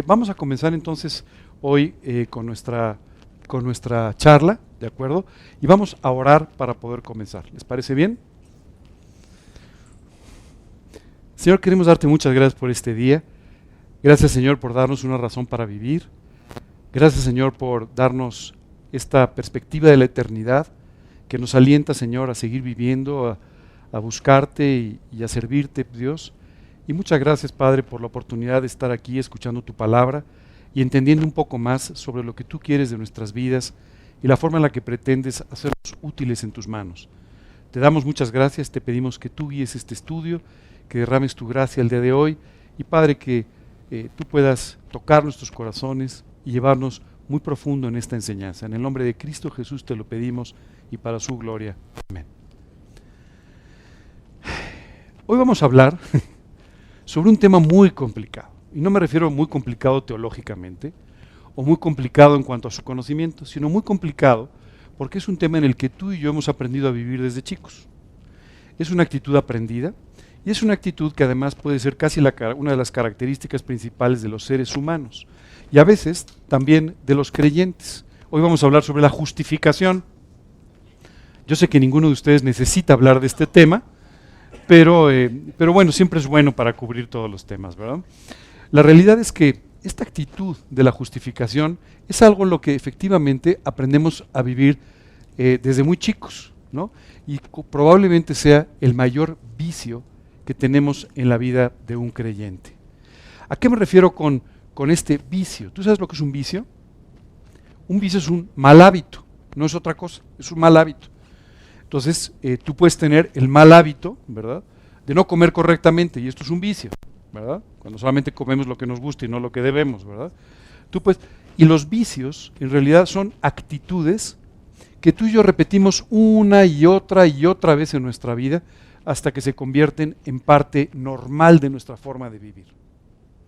Vamos a comenzar entonces hoy con nuestra charla, ¿de acuerdo? Y vamos a orar para poder comenzar. ¿Les parece bien? Señor, queremos darte muchas gracias por este día. Gracias, Señor, por darnos una razón para vivir. Gracias, Señor, por darnos esta perspectiva de la eternidad que nos alienta, Señor, a seguir viviendo, a buscarte y a servirte, Dios. Y muchas gracias, Padre, por la oportunidad de estar aquí escuchando tu palabra y entendiendo un poco más sobre lo que tú quieres de nuestras vidas y la forma en la que pretendes hacernos útiles en tus manos. Te damos muchas gracias, te pedimos que tú guíes este estudio, que derrames tu gracia el día de hoy y, Padre, que tú puedas tocar nuestros corazones y llevarnos muy profundo en esta enseñanza. En el nombre de Cristo Jesús te lo pedimos y para su gloria. Amén. Hoy vamos a hablar sobre un tema muy complicado, y no me refiero a muy complicado teológicamente, o muy complicado en cuanto a su conocimiento, sino muy complicado porque es un tema en el que tú y yo hemos aprendido a vivir desde chicos. Es una actitud aprendida, y es una actitud que además puede ser casi una de las características principales de los seres humanos, y a veces también de los creyentes. Hoy vamos a hablar sobre la justificación. Yo sé que ninguno de ustedes necesita hablar de este tema, pero bueno, siempre es bueno para cubrir todos los temas, ¿verdad? La realidad es que esta actitud de la justificación es algo en lo que efectivamente aprendemos a vivir desde muy chicos, ¿no? Y probablemente sea el mayor vicio que tenemos en la vida de un creyente. ¿A qué me refiero con este vicio? ¿Tú sabes lo que es un vicio? Un vicio es un mal hábito, no es otra cosa, es un mal hábito. Entonces, tú puedes tener el mal hábito, ¿verdad?, de no comer correctamente, y esto es un vicio, ¿verdad? Cuando solamente comemos lo que nos gusta y no lo que debemos, ¿verdad? Y los vicios, en realidad, son actitudes que tú y yo repetimos una y otra vez en nuestra vida hasta que se convierten en parte normal de nuestra forma de vivir.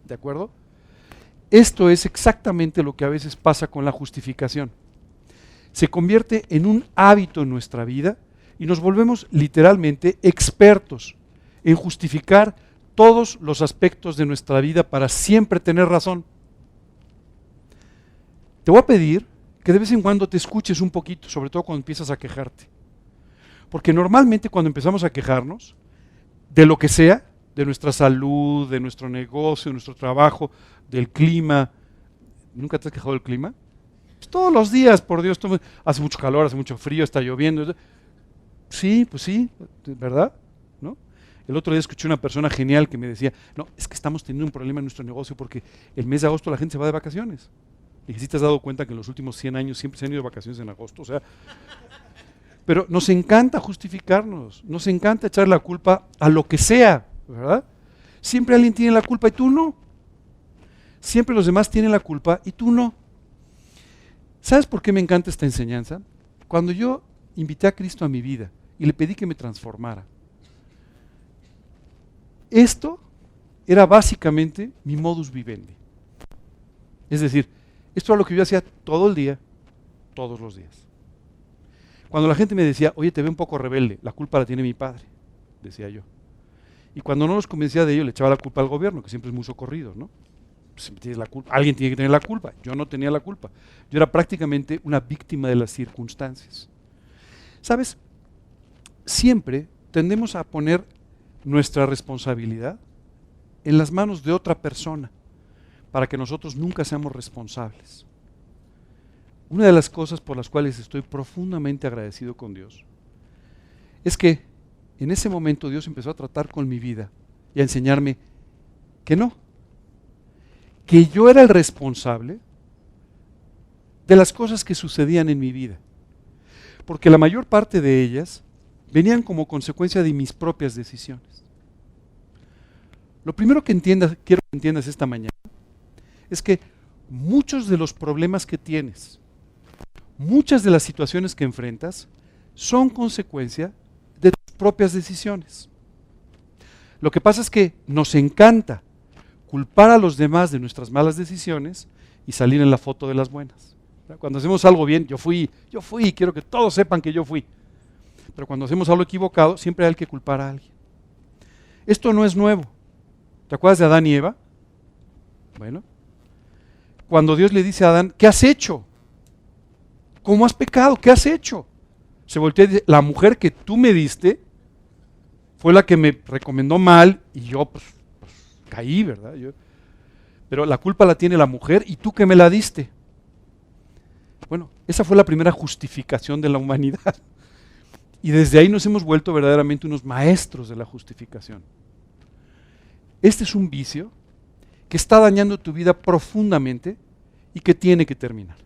¿De acuerdo? Esto es exactamente lo que a veces pasa con la justificación. Se convierte en un hábito en nuestra vida y nos volvemos literalmente expertos en justificar todos los aspectos de nuestra vida para siempre tener razón. Te voy a pedir que de vez en cuando te escuches un poquito, sobre todo cuando empiezas a quejarte. Porque normalmente cuando empezamos a quejarnos de lo que sea, de nuestra salud, de nuestro negocio, de nuestro trabajo, del clima, ¿nunca te has quejado del clima? Pues todos los días, por Dios, hace mucho calor, hace mucho frío, está lloviendo. Sí, pues sí, ¿verdad? ¿No? El otro día escuché una persona genial que me decía, no, es que estamos teniendo un problema en nuestro negocio porque el mes de agosto la gente se va de vacaciones. Y si te has dado cuenta que en los últimos 100 años siempre se han ido de vacaciones en agosto, o sea. Pero nos encanta justificarnos, nos encanta echar la culpa a lo que sea, ¿verdad? Siempre alguien tiene la culpa y tú no. Siempre los demás tienen la culpa y tú no. ¿Sabes por qué me encanta esta enseñanza? Cuando yo invité a Cristo a mi vida y le pedí que me transformara, esto era básicamente mi modus vivendi. Es decir, esto era lo que yo hacía todo el día, todos los días. Cuando la gente me decía, oye, te veo un poco rebelde, la culpa la tiene mi padre, decía yo. Y cuando no los convencía de ello, le echaba la culpa al gobierno, que siempre es muy socorrido, ¿no? Pues, tienes la culpa. Alguien tiene que tener la culpa. Yo no tenía la culpa. Yo era prácticamente una víctima de las circunstancias. ¿Sabes? Siempre tendemos a poner nuestra responsabilidad en las manos de otra persona para que nosotros nunca seamos responsables. Una de las cosas por las cuales estoy profundamente agradecido con Dios es que en ese momento Dios empezó a tratar con mi vida y a enseñarme que no, que yo era el responsable de las cosas que sucedían en mi vida, porque la mayor parte de ellas venían como consecuencia de mis propias decisiones. Lo primero que quiero que entiendas esta mañana es que muchos de los problemas que tienes, muchas de las situaciones que enfrentas son consecuencia de tus propias decisiones. Lo que pasa es que nos encanta culpar a los demás de nuestras malas decisiones y salir en la foto de las buenas. Cuando hacemos algo bien, yo fui, quiero que todos sepan que yo fui. Pero cuando hacemos algo equivocado, siempre hay que culpar a alguien. Esto no es nuevo. ¿Te acuerdas de Adán y Eva? Bueno, cuando Dios le dice a Adán, ¿qué has hecho? ¿Cómo has pecado? ¿Qué has hecho? Se voltea y dice, la mujer que tú me diste fue la que me recomendó mal y yo pues caí, ¿verdad? Pero la culpa la tiene la mujer y tú que me la diste. Bueno, esa fue la primera justificación de la humanidad. Y desde ahí nos hemos vuelto verdaderamente unos maestros de la justificación. Este es un vicio que está dañando tu vida profundamente y que tiene que terminar.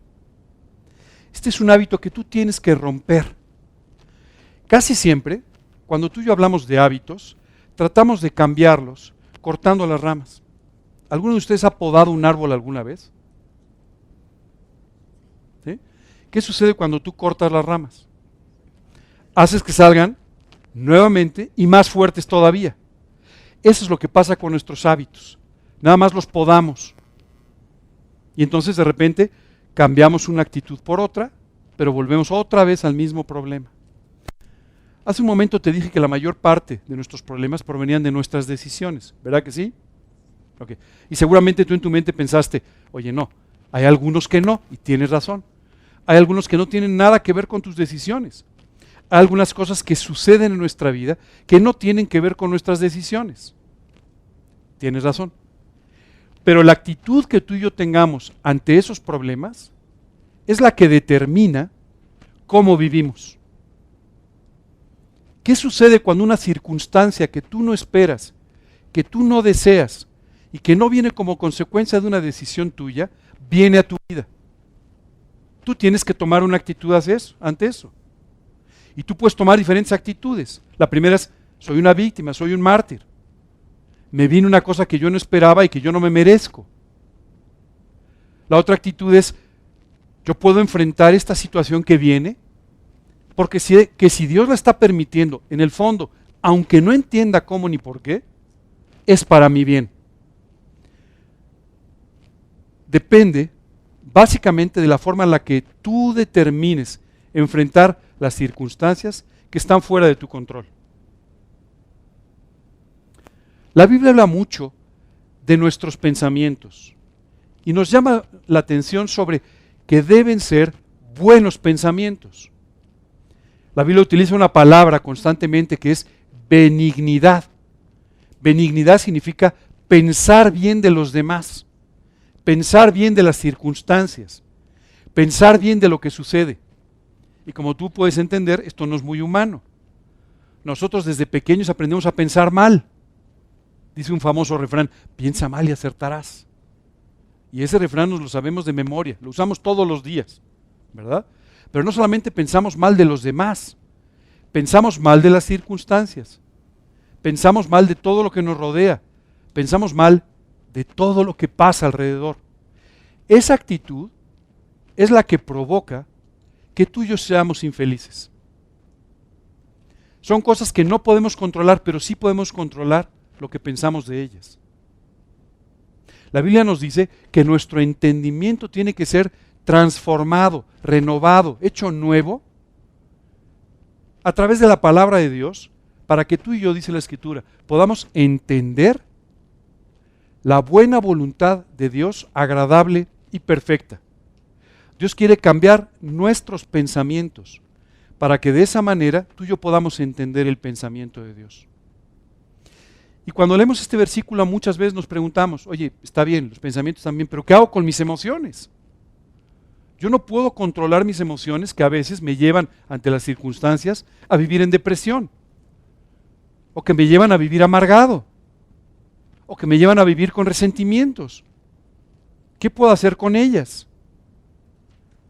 Este es un hábito que tú tienes que romper. Casi siempre, cuando tú y yo hablamos de hábitos, tratamos de cambiarlos cortando las ramas. ¿Alguno de ustedes ha podado un árbol alguna vez? ¿Sí? ¿Qué sucede cuando tú cortas las ramas? Haces que salgan nuevamente y más fuertes todavía. Eso es lo que pasa con nuestros hábitos. Nada más los podamos. Y entonces de repente cambiamos una actitud por otra, pero volvemos otra vez al mismo problema. Hace un momento te dije que la mayor parte de nuestros problemas provenían de nuestras decisiones, ¿verdad que sí? Okay. Y seguramente tú en tu mente pensaste, oye no, hay algunos que no, y tienes razón. Hay algunos que no tienen nada que ver con tus decisiones. Hay algunas cosas que suceden en nuestra vida que no tienen que ver con nuestras decisiones. Tienes razón. Pero la actitud que tú y yo tengamos ante esos problemas es la que determina cómo vivimos. ¿Qué sucede cuando una circunstancia que tú no esperas, que tú no deseas y que no viene como consecuencia de una decisión tuya, viene a tu vida? Tú tienes que tomar una actitud ante eso. Y tú puedes tomar diferentes actitudes. La primera es, soy una víctima, soy un mártir. Me vino una cosa que yo no esperaba y que yo no me merezco. La otra actitud es, yo puedo enfrentar esta situación que viene, porque si Dios la está permitiendo, en el fondo, aunque no entienda cómo ni por qué, es para mi bien. Depende básicamente de la forma en la que tú determines enfrentar las circunstancias que están fuera de tu control. La Biblia habla mucho de nuestros pensamientos y nos llama la atención sobre que deben ser buenos pensamientos. La Biblia utiliza una palabra constantemente que es benignidad. Benignidad significa pensar bien de los demás, pensar bien de las circunstancias, pensar bien de lo que sucede. Y como tú puedes entender, esto no es muy humano. Nosotros desde pequeños aprendemos a pensar mal. Dice un famoso refrán, piensa mal y acertarás. Y ese refrán nos lo sabemos de memoria, lo usamos todos los días, ¿verdad? Pero no solamente pensamos mal de los demás, pensamos mal de las circunstancias, pensamos mal de todo lo que nos rodea, pensamos mal de todo lo que pasa alrededor. Esa actitud es la que provoca que tú y yo seamos infelices. Son cosas que no podemos controlar, pero sí podemos controlar lo que pensamos de ellas. La Biblia nos dice que nuestro entendimiento tiene que ser transformado, renovado, hecho nuevo a través de la palabra de Dios, para que tú y yo, dice la Escritura, podamos entender la buena voluntad de Dios, agradable y perfecta. Dios quiere cambiar nuestros pensamientos para que de esa manera tú y yo podamos entender el pensamiento de Dios. Y cuando leemos este versículo muchas veces nos preguntamos, oye, está bien, los pensamientos también, pero ¿qué hago con mis emociones? Yo no puedo controlar mis emociones que a veces me llevan ante las circunstancias a vivir en depresión, o que me llevan a vivir amargado, o que me llevan a vivir con resentimientos. ¿Qué puedo hacer con ellas?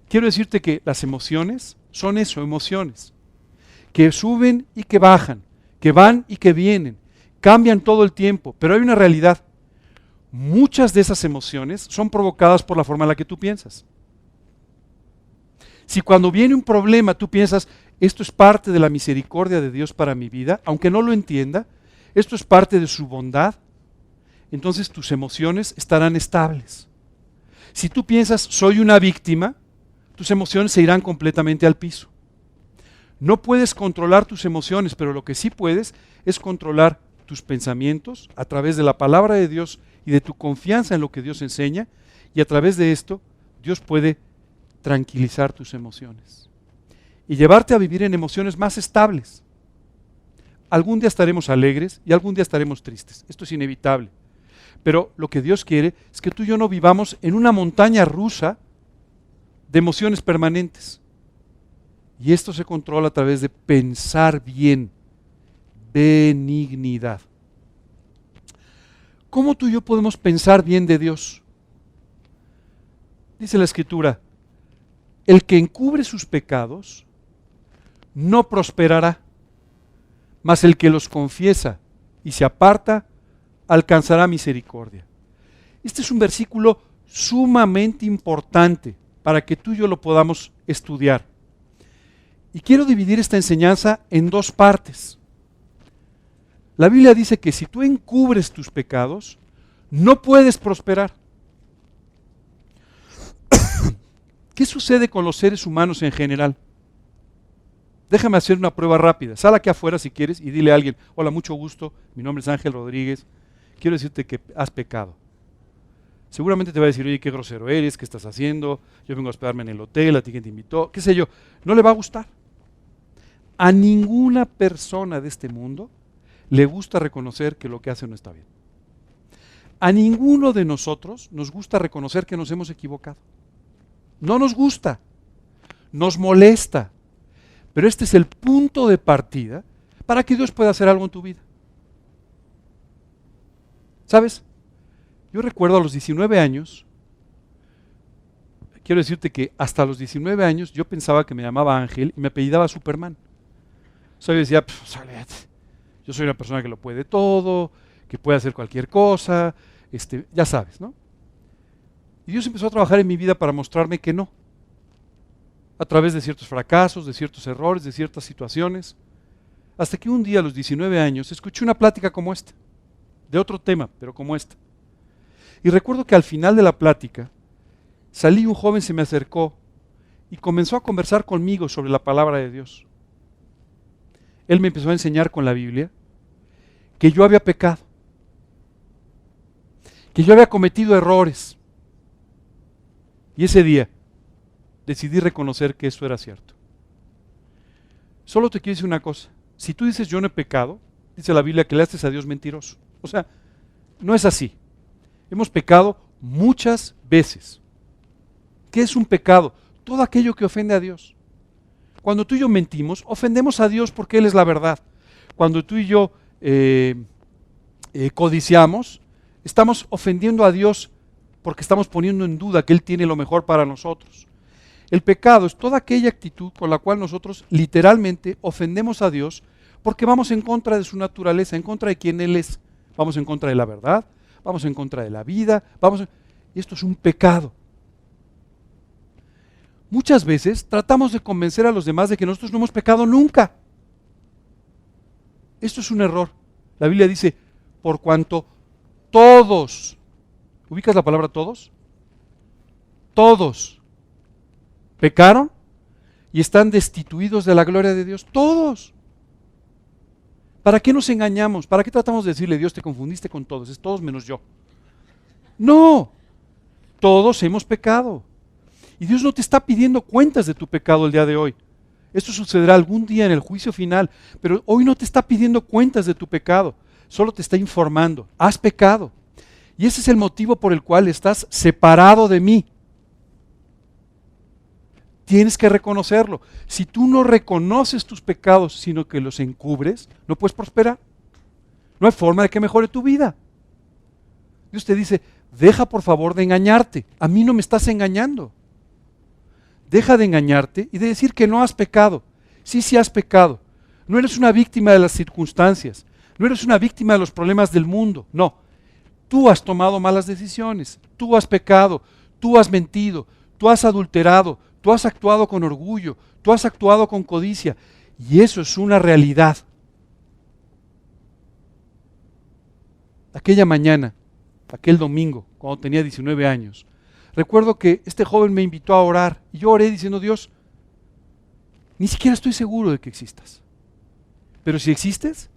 Quiero decirte que las emociones son eso, emociones, que suben y que bajan, que van y que vienen, cambian todo el tiempo, pero hay una realidad. Muchas de esas emociones son provocadas por la forma en la que tú piensas. Si cuando viene un problema tú piensas, esto es parte de la misericordia de Dios para mi vida, aunque no lo entienda, esto es parte de su bondad, entonces tus emociones estarán estables. Si tú piensas, soy una víctima, tus emociones se irán completamente al piso. No puedes controlar tus emociones, pero lo que sí puedes es controlar tus pensamientos a través de la palabra de Dios y de tu confianza en lo que Dios enseña, Y a través de esto, Dios puede tranquilizar tus emociones y llevarte a vivir en emociones más estables. Algún día estaremos alegres y algún día estaremos tristes. Esto es inevitable. Pero lo que Dios quiere es que tú y yo no vivamos en una montaña rusa de emociones permanentes. Y esto se controla a través de pensar bien, benignidad. ¿Cómo tú y yo podemos pensar bien de Dios? Dice la Escritura, el que encubre sus pecados no prosperará, mas el que los confiesa y se aparta alcanzará misericordia. Este es un versículo sumamente importante para que tú y yo lo podamos estudiar. Y quiero dividir esta enseñanza en dos partes. La Biblia dice que si tú encubres tus pecados, no puedes prosperar. ¿Qué sucede con los seres humanos en general? Déjame hacer una prueba rápida. Sal aquí afuera si quieres y dile a alguien, hola, mucho gusto, mi nombre es Ángel Rodríguez, quiero decirte que has pecado. Seguramente te va a decir, oye, qué grosero eres, qué estás haciendo, yo vengo a hospedarme en el hotel, a ti quien te invitó, qué sé yo. No le va a gustar. A ninguna persona de este mundo le gusta reconocer que lo que hace no está bien. A ninguno de nosotros nos gusta reconocer que nos hemos equivocado. No nos gusta, nos molesta. Pero este es el punto de partida para que Dios pueda hacer algo en tu vida. ¿Sabes? Yo recuerdo a los 19 años, quiero decirte que hasta los 19 años yo pensaba que me llamaba Ángel y me apellidaba Superman. O sea, yo decía, yo soy una persona que lo puede todo, que puede hacer cualquier cosa, ya sabes, ¿no? Y Dios empezó a trabajar en mi vida para mostrarme que no. A través de ciertos fracasos, de ciertos errores, de ciertas situaciones. Hasta que un día a los 19 años escuché una plática como esta, de otro tema, pero como esta. Y recuerdo que al final de la plática, un joven se me acercó y comenzó a conversar conmigo sobre la palabra de Dios. Él me empezó a enseñar con la Biblia que yo había pecado, que yo había cometido errores. Y ese día decidí reconocer que eso era cierto. Solo te quiero decir una cosa. Si tú dices yo no he pecado, dice la Biblia que le haces a Dios mentiroso. O sea, no es así. Hemos pecado muchas veces. ¿Qué es un pecado? Todo aquello que ofende a Dios. Cuando tú y yo mentimos, ofendemos a Dios porque Él es la verdad. Cuando tú y yo codiciamos, estamos ofendiendo a Dios porque estamos poniendo en duda que Él tiene lo mejor para nosotros. El pecado es toda aquella actitud con la cual nosotros literalmente ofendemos a Dios porque vamos en contra de su naturaleza, en contra de quien Él es. Vamos en contra de la verdad, vamos en contra de la vida, y esto es un pecado. Muchas veces tratamos de convencer a los demás de que nosotros no hemos pecado nunca. Esto es un error. La Biblia dice, por cuanto todos, ¿ubicas la palabra todos? Todos pecaron y están destituidos de la gloria de Dios. Todos. ¿Para qué nos engañamos? ¿Para qué tratamos de decirle, Dios, te confundiste con todos? Es todos menos yo. No. Todos hemos pecado. Y Dios no te está pidiendo cuentas de tu pecado el día de hoy. Esto sucederá algún día en el juicio final. Pero hoy no te está pidiendo cuentas de tu pecado. Solo te está informando. Has pecado. Y ese es el motivo por el cual estás separado de mí. Tienes que reconocerlo. Si tú no reconoces tus pecados, sino que los encubres, no puedes prosperar. No hay forma de que mejore tu vida. Dios te dice, deja por favor de engañarte. A mí no me estás engañando. Deja de engañarte y de decir que no has pecado. Sí, sí has pecado. No eres una víctima de las circunstancias. No eres una víctima de los problemas del mundo. No. Tú has tomado malas decisiones. Tú has pecado. Tú has mentido. Tú has adulterado. Tú has actuado con orgullo, tú has actuado con codicia, y eso es una realidad. Aquella mañana, aquel domingo, cuando tenía 19 años, recuerdo que este joven me invitó a orar, y yo oré diciendo, Dios, ni siquiera estoy seguro de que existas, pero si existes,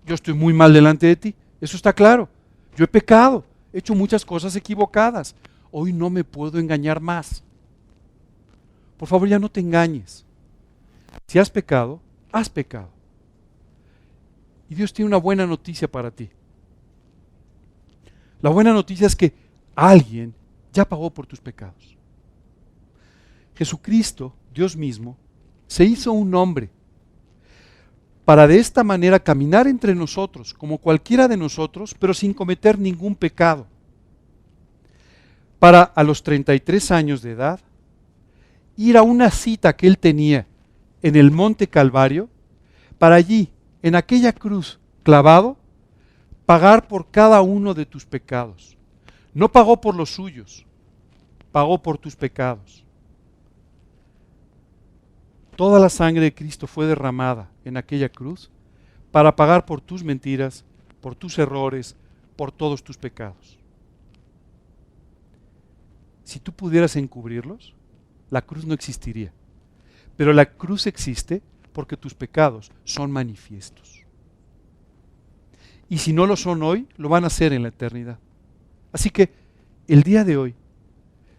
yo estoy muy mal delante de ti, eso está claro. Yo he pecado, he hecho muchas cosas equivocadas. Hoy no me puedo engañar más. Por favor, ya no te engañes. Si has pecado, has pecado. Y Dios tiene una buena noticia para ti. La buena noticia es que alguien ya pagó por tus pecados. Jesucristo, Dios mismo, se hizo un hombre para de esta manera caminar entre nosotros, como cualquiera de nosotros, pero sin cometer ningún pecado. Para a los 33 años de edad, ir a una cita que él tenía en el Monte Calvario, para allí, en aquella cruz, clavado, pagar por cada uno de tus pecados. No pagó por los suyos, pagó por tus pecados. Toda la sangre de Cristo fue derramada en aquella cruz para pagar por tus mentiras, por tus errores, por todos tus pecados. Si tú pudieras encubrirlos, la cruz no existiría. Pero la cruz existe porque tus pecados son manifiestos. Y si no lo son hoy, lo van a ser en la eternidad. Así que el día de hoy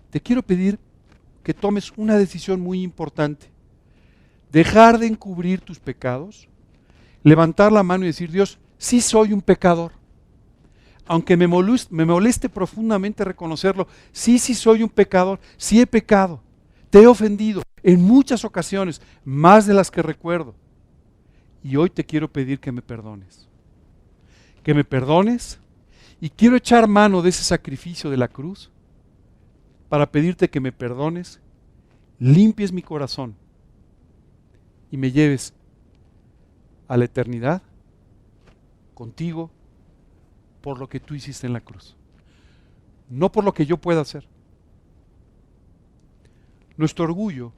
te quiero pedir que tomes una decisión muy importante. Dejar de encubrir tus pecados, levantar la mano y decir: Dios, sí soy un pecador. Aunque me moleste profundamente reconocerlo, sí soy un pecador, sí he pecado, te he ofendido en muchas ocasiones, más de las que recuerdo. Y hoy te quiero pedir que me perdones. Que me perdones, y quiero echar mano de ese sacrificio de la cruz para pedirte que me perdones, limpies mi corazón y me lleves a la eternidad contigo por lo que tú hiciste en la cruz, no por lo que yo pueda hacer. Nuestro orgullo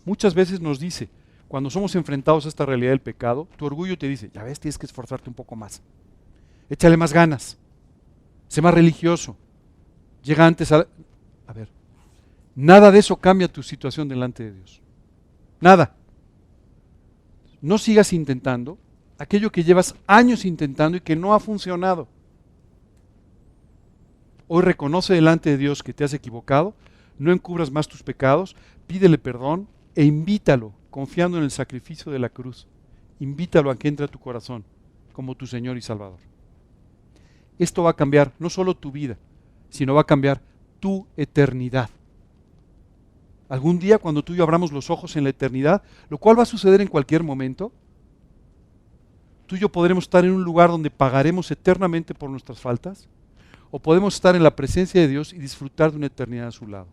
muchas veces nos dice, cuando somos enfrentados a esta realidad del pecado, tu orgullo te dice: ya ves, tienes que esforzarte un poco más, échale más ganas, sé más religioso, llega antes a ver, nada de eso cambia tu situación delante de Dios, nada. No sigas intentando aquello que llevas años intentando y que no ha funcionado. Hoy reconoce delante de Dios que te has equivocado, no encubras más tus pecados, pídele perdón e invítalo, confiando en el sacrificio de la cruz. Invítalo a que entre a tu corazón como tu Señor y Salvador. Esto va a cambiar no solo tu vida, sino va a cambiar tu eternidad. Algún día, cuando tú y yo abramos los ojos en la eternidad, lo cual va a suceder en cualquier momento, tú y yo podremos estar en un lugar donde pagaremos eternamente por nuestras faltas, o podemos estar en la presencia de Dios y disfrutar de una eternidad a su lado.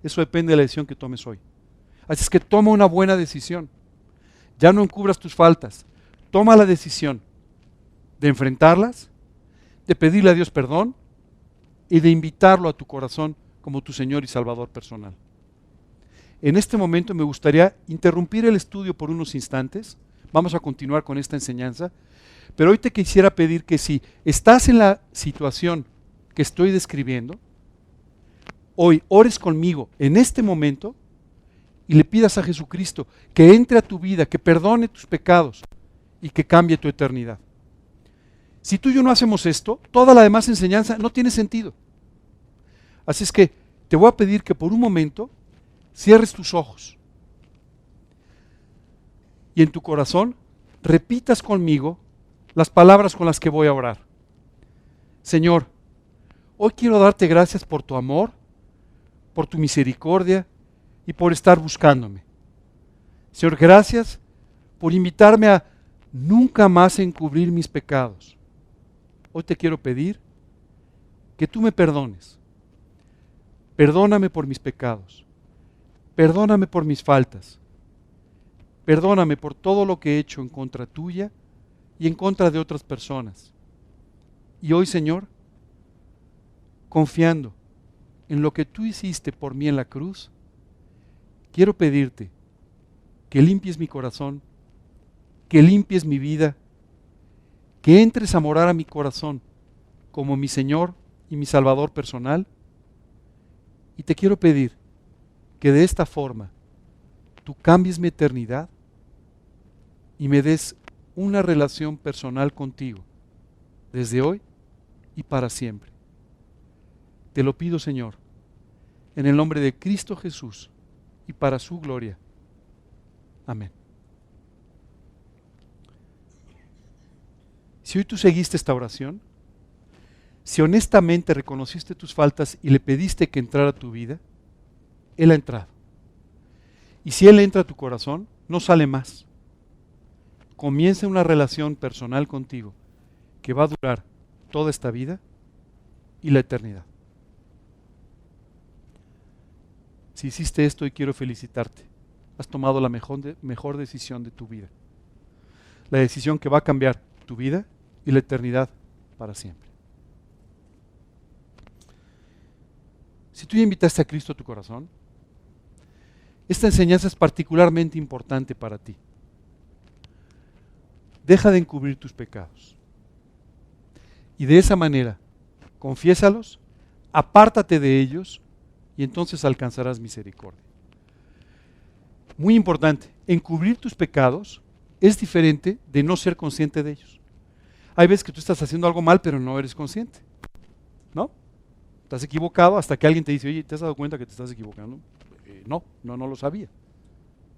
Eso depende de la decisión que tomes hoy. Así es que toma una buena decisión. Ya no encubras tus faltas. Toma la decisión de enfrentarlas, de pedirle a Dios perdón y de invitarlo a tu corazón como tu Señor y Salvador personal. En este momento me gustaría interrumpir el estudio por unos instantes. Vamos a continuar con esta enseñanza. Pero hoy te quisiera pedir que si estás en la situación que estoy describiendo, hoy ores conmigo en este momento y le pidas a Jesucristo que entre a tu vida, que perdone tus pecados y que cambie tu eternidad. Si tú y yo no hacemos esto, toda la demás enseñanza no tiene sentido. Así es que te voy a pedir que por un momento cierres tus ojos y en tu corazón repitas conmigo las palabras con las que voy a orar. Señor, hoy quiero darte gracias por tu amor, por tu misericordia y por estar buscándome. Señor, gracias por invitarme a nunca más encubrir mis pecados. Hoy te quiero pedir que tú me perdones. Perdóname por mis pecados. Perdóname por mis faltas. Perdóname por todo lo que he hecho en contra tuya y en contra de otras personas. Y hoy, Señor, confiando en lo que tú hiciste por mí en la cruz, quiero pedirte que limpies mi corazón, que limpies mi vida, que entres a morar a mi corazón como mi Señor y mi Salvador personal. Y te quiero pedir que de esta forma tú cambies mi eternidad y me des una relación personal contigo, desde hoy y para siempre. Te lo pido, Señor, en el nombre de Cristo Jesús y para su gloria. Amén. Si hoy tú seguiste esta oración, si honestamente reconociste tus faltas y le pediste que entrara a tu vida, Él ha entrado. Y si Él entra a tu corazón, no sale más. Comienza una relación personal contigo que va a durar toda esta vida y la eternidad. Si hiciste esto, hoy quiero felicitarte. Has tomado la mejor decisión de tu vida. La decisión que va a cambiar tu vida y la eternidad para siempre. Si tú ya invitaste a Cristo a tu corazón, esta enseñanza es particularmente importante para ti. Deja de encubrir tus pecados. Y de esa manera, confiésalos, apártate de ellos y entonces alcanzarás misericordia. Muy importante, encubrir tus pecados es diferente de no ser consciente de ellos. Hay veces que tú estás haciendo algo mal, pero no eres consciente, ¿no? Estás equivocado hasta que alguien te dice, oye, ¿te has dado cuenta que te estás equivocando? No lo sabía,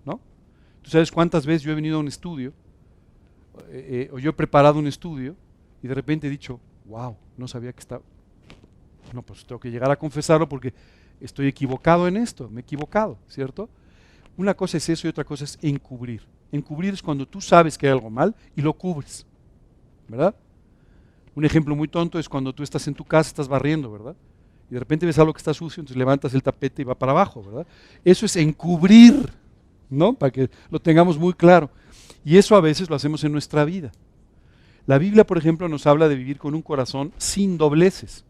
¿no? ¿Tú sabes cuántas veces yo he venido a un estudio, o yo he preparado un estudio, y de repente he dicho, wow, no sabía que estaba... No, pues tengo que llegar a confesarlo porque estoy equivocado en esto, me he equivocado, ¿cierto? Una cosa es eso y otra cosa es encubrir. Encubrir es cuando tú sabes que hay algo mal y lo cubres, ¿verdad? Un ejemplo muy tonto es cuando tú estás en tu casa, estás barriendo, ¿verdad? Y de repente ves algo que está sucio, entonces levantas el tapete y va para abajo, ¿verdad? Eso es encubrir, ¿no? Para que lo tengamos muy claro. Y eso a veces lo hacemos en nuestra vida. La Biblia, por ejemplo, nos habla de vivir con un corazón sin dobleces.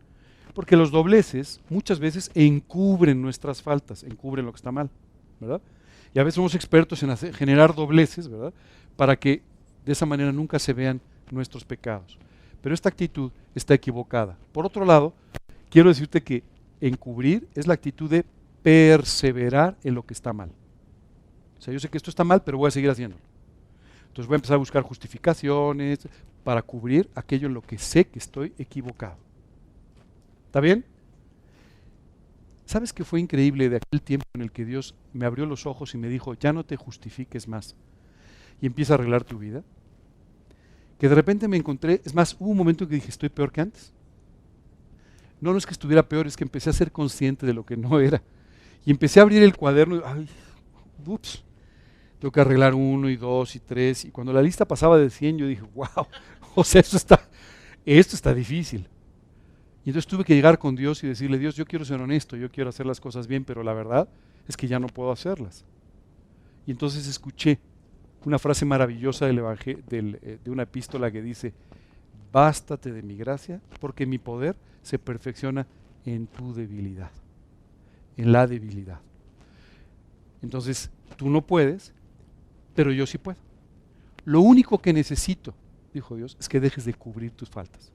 Porque los dobleces muchas veces encubren nuestras faltas, encubren lo que está mal, ¿verdad? Y a veces somos expertos en generar dobleces, ¿verdad? Para que de esa manera nunca se vean nuestros pecados. Pero esta actitud está equivocada. Por otro lado, quiero decirte que encubrir es la actitud de perseverar en lo que está mal. O sea, yo sé que esto está mal, pero voy a seguir haciéndolo. Entonces voy a empezar a buscar justificaciones para cubrir aquello en lo que sé que estoy equivocado. ¿Está bien? ¿Sabes qué fue increíble de aquel tiempo en el que Dios me abrió los ojos y me dijo, ya no te justifiques más y empieza a arreglar tu vida? Que de repente me encontré, es más, hubo un momento en que dije, estoy peor que antes. No es que estuviera peor, es que empecé a ser consciente de lo que no era. Y empecé a abrir el cuaderno y, ay, ups, tengo que arreglar 1 y 2 y 3. Y cuando la lista pasaba de 100, yo dije, wow, o sea, esto está difícil. Y entonces tuve que llegar con Dios y decirle, Dios, yo quiero ser honesto, yo quiero hacer las cosas bien, pero la verdad es que ya no puedo hacerlas. Y entonces escuché una frase maravillosa de una epístola que dice, bástate de mi gracia, porque mi poder se perfecciona en tu debilidad, en la debilidad. Entonces, tú no puedes, pero yo sí puedo. Lo único que necesito, dijo Dios, es que dejes de cubrir tus faltas.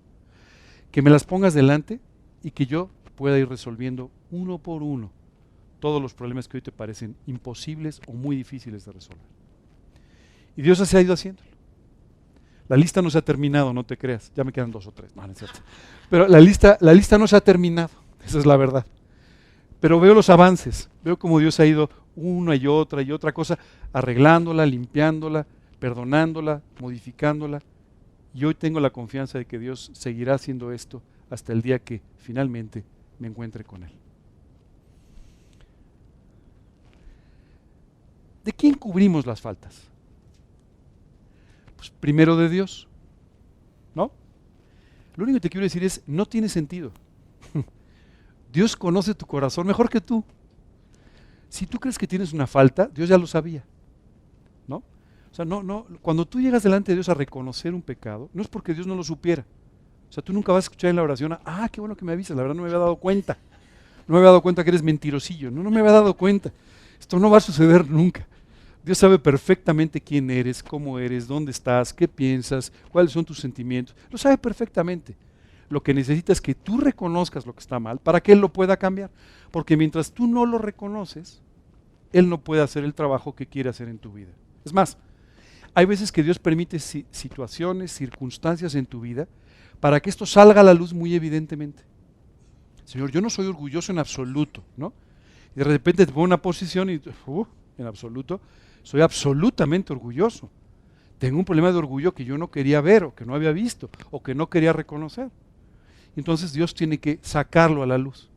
Que me las pongas delante y que yo pueda ir resolviendo uno por uno todos los problemas que hoy te parecen imposibles o muy difíciles de resolver. Y Dios así ha ido haciéndolo. La lista no se ha terminado, no te creas. Ya me quedan 2 o 3, no es cierto. Pero la lista no se ha terminado, esa es la verdad. Pero veo los avances, veo cómo Dios ha ido una y otra cosa, arreglándola, limpiándola, perdonándola, modificándola. Y hoy tengo la confianza de que Dios seguirá haciendo esto hasta el día que finalmente me encuentre con Él. ¿De quién cubrimos las faltas? Pues primero de Dios, ¿no? Lo único que te quiero decir es, no tiene sentido. Dios conoce tu corazón mejor que tú. Si tú crees que tienes una falta, Dios ya lo sabía, ¿no? O sea, cuando tú llegas delante de Dios a reconocer un pecado, no es porque Dios no lo supiera. O sea, tú nunca vas a escuchar en la oración, qué bueno que me avisas, la verdad no me había dado cuenta. No me había dado cuenta que eres mentirosillo, no me había dado cuenta. Esto no va a suceder nunca. Dios sabe perfectamente quién eres, cómo eres, dónde estás, qué piensas, cuáles son tus sentimientos. Lo sabe perfectamente. Lo que necesita es que tú reconozcas lo que está mal para que Él lo pueda cambiar. Porque mientras tú no lo reconoces, Él no puede hacer el trabajo que quiere hacer en tu vida. Es más, hay veces que Dios permite situaciones, circunstancias en tu vida para que esto salga a la luz muy evidentemente. Señor, yo no soy orgulloso en absoluto, ¿no? Y de repente te pongo en una posición y, en absoluto, soy absolutamente orgulloso. Tengo un problema de orgullo que yo no quería ver, o que no había visto, o que no quería reconocer. Entonces Dios tiene que sacarlo a la luz.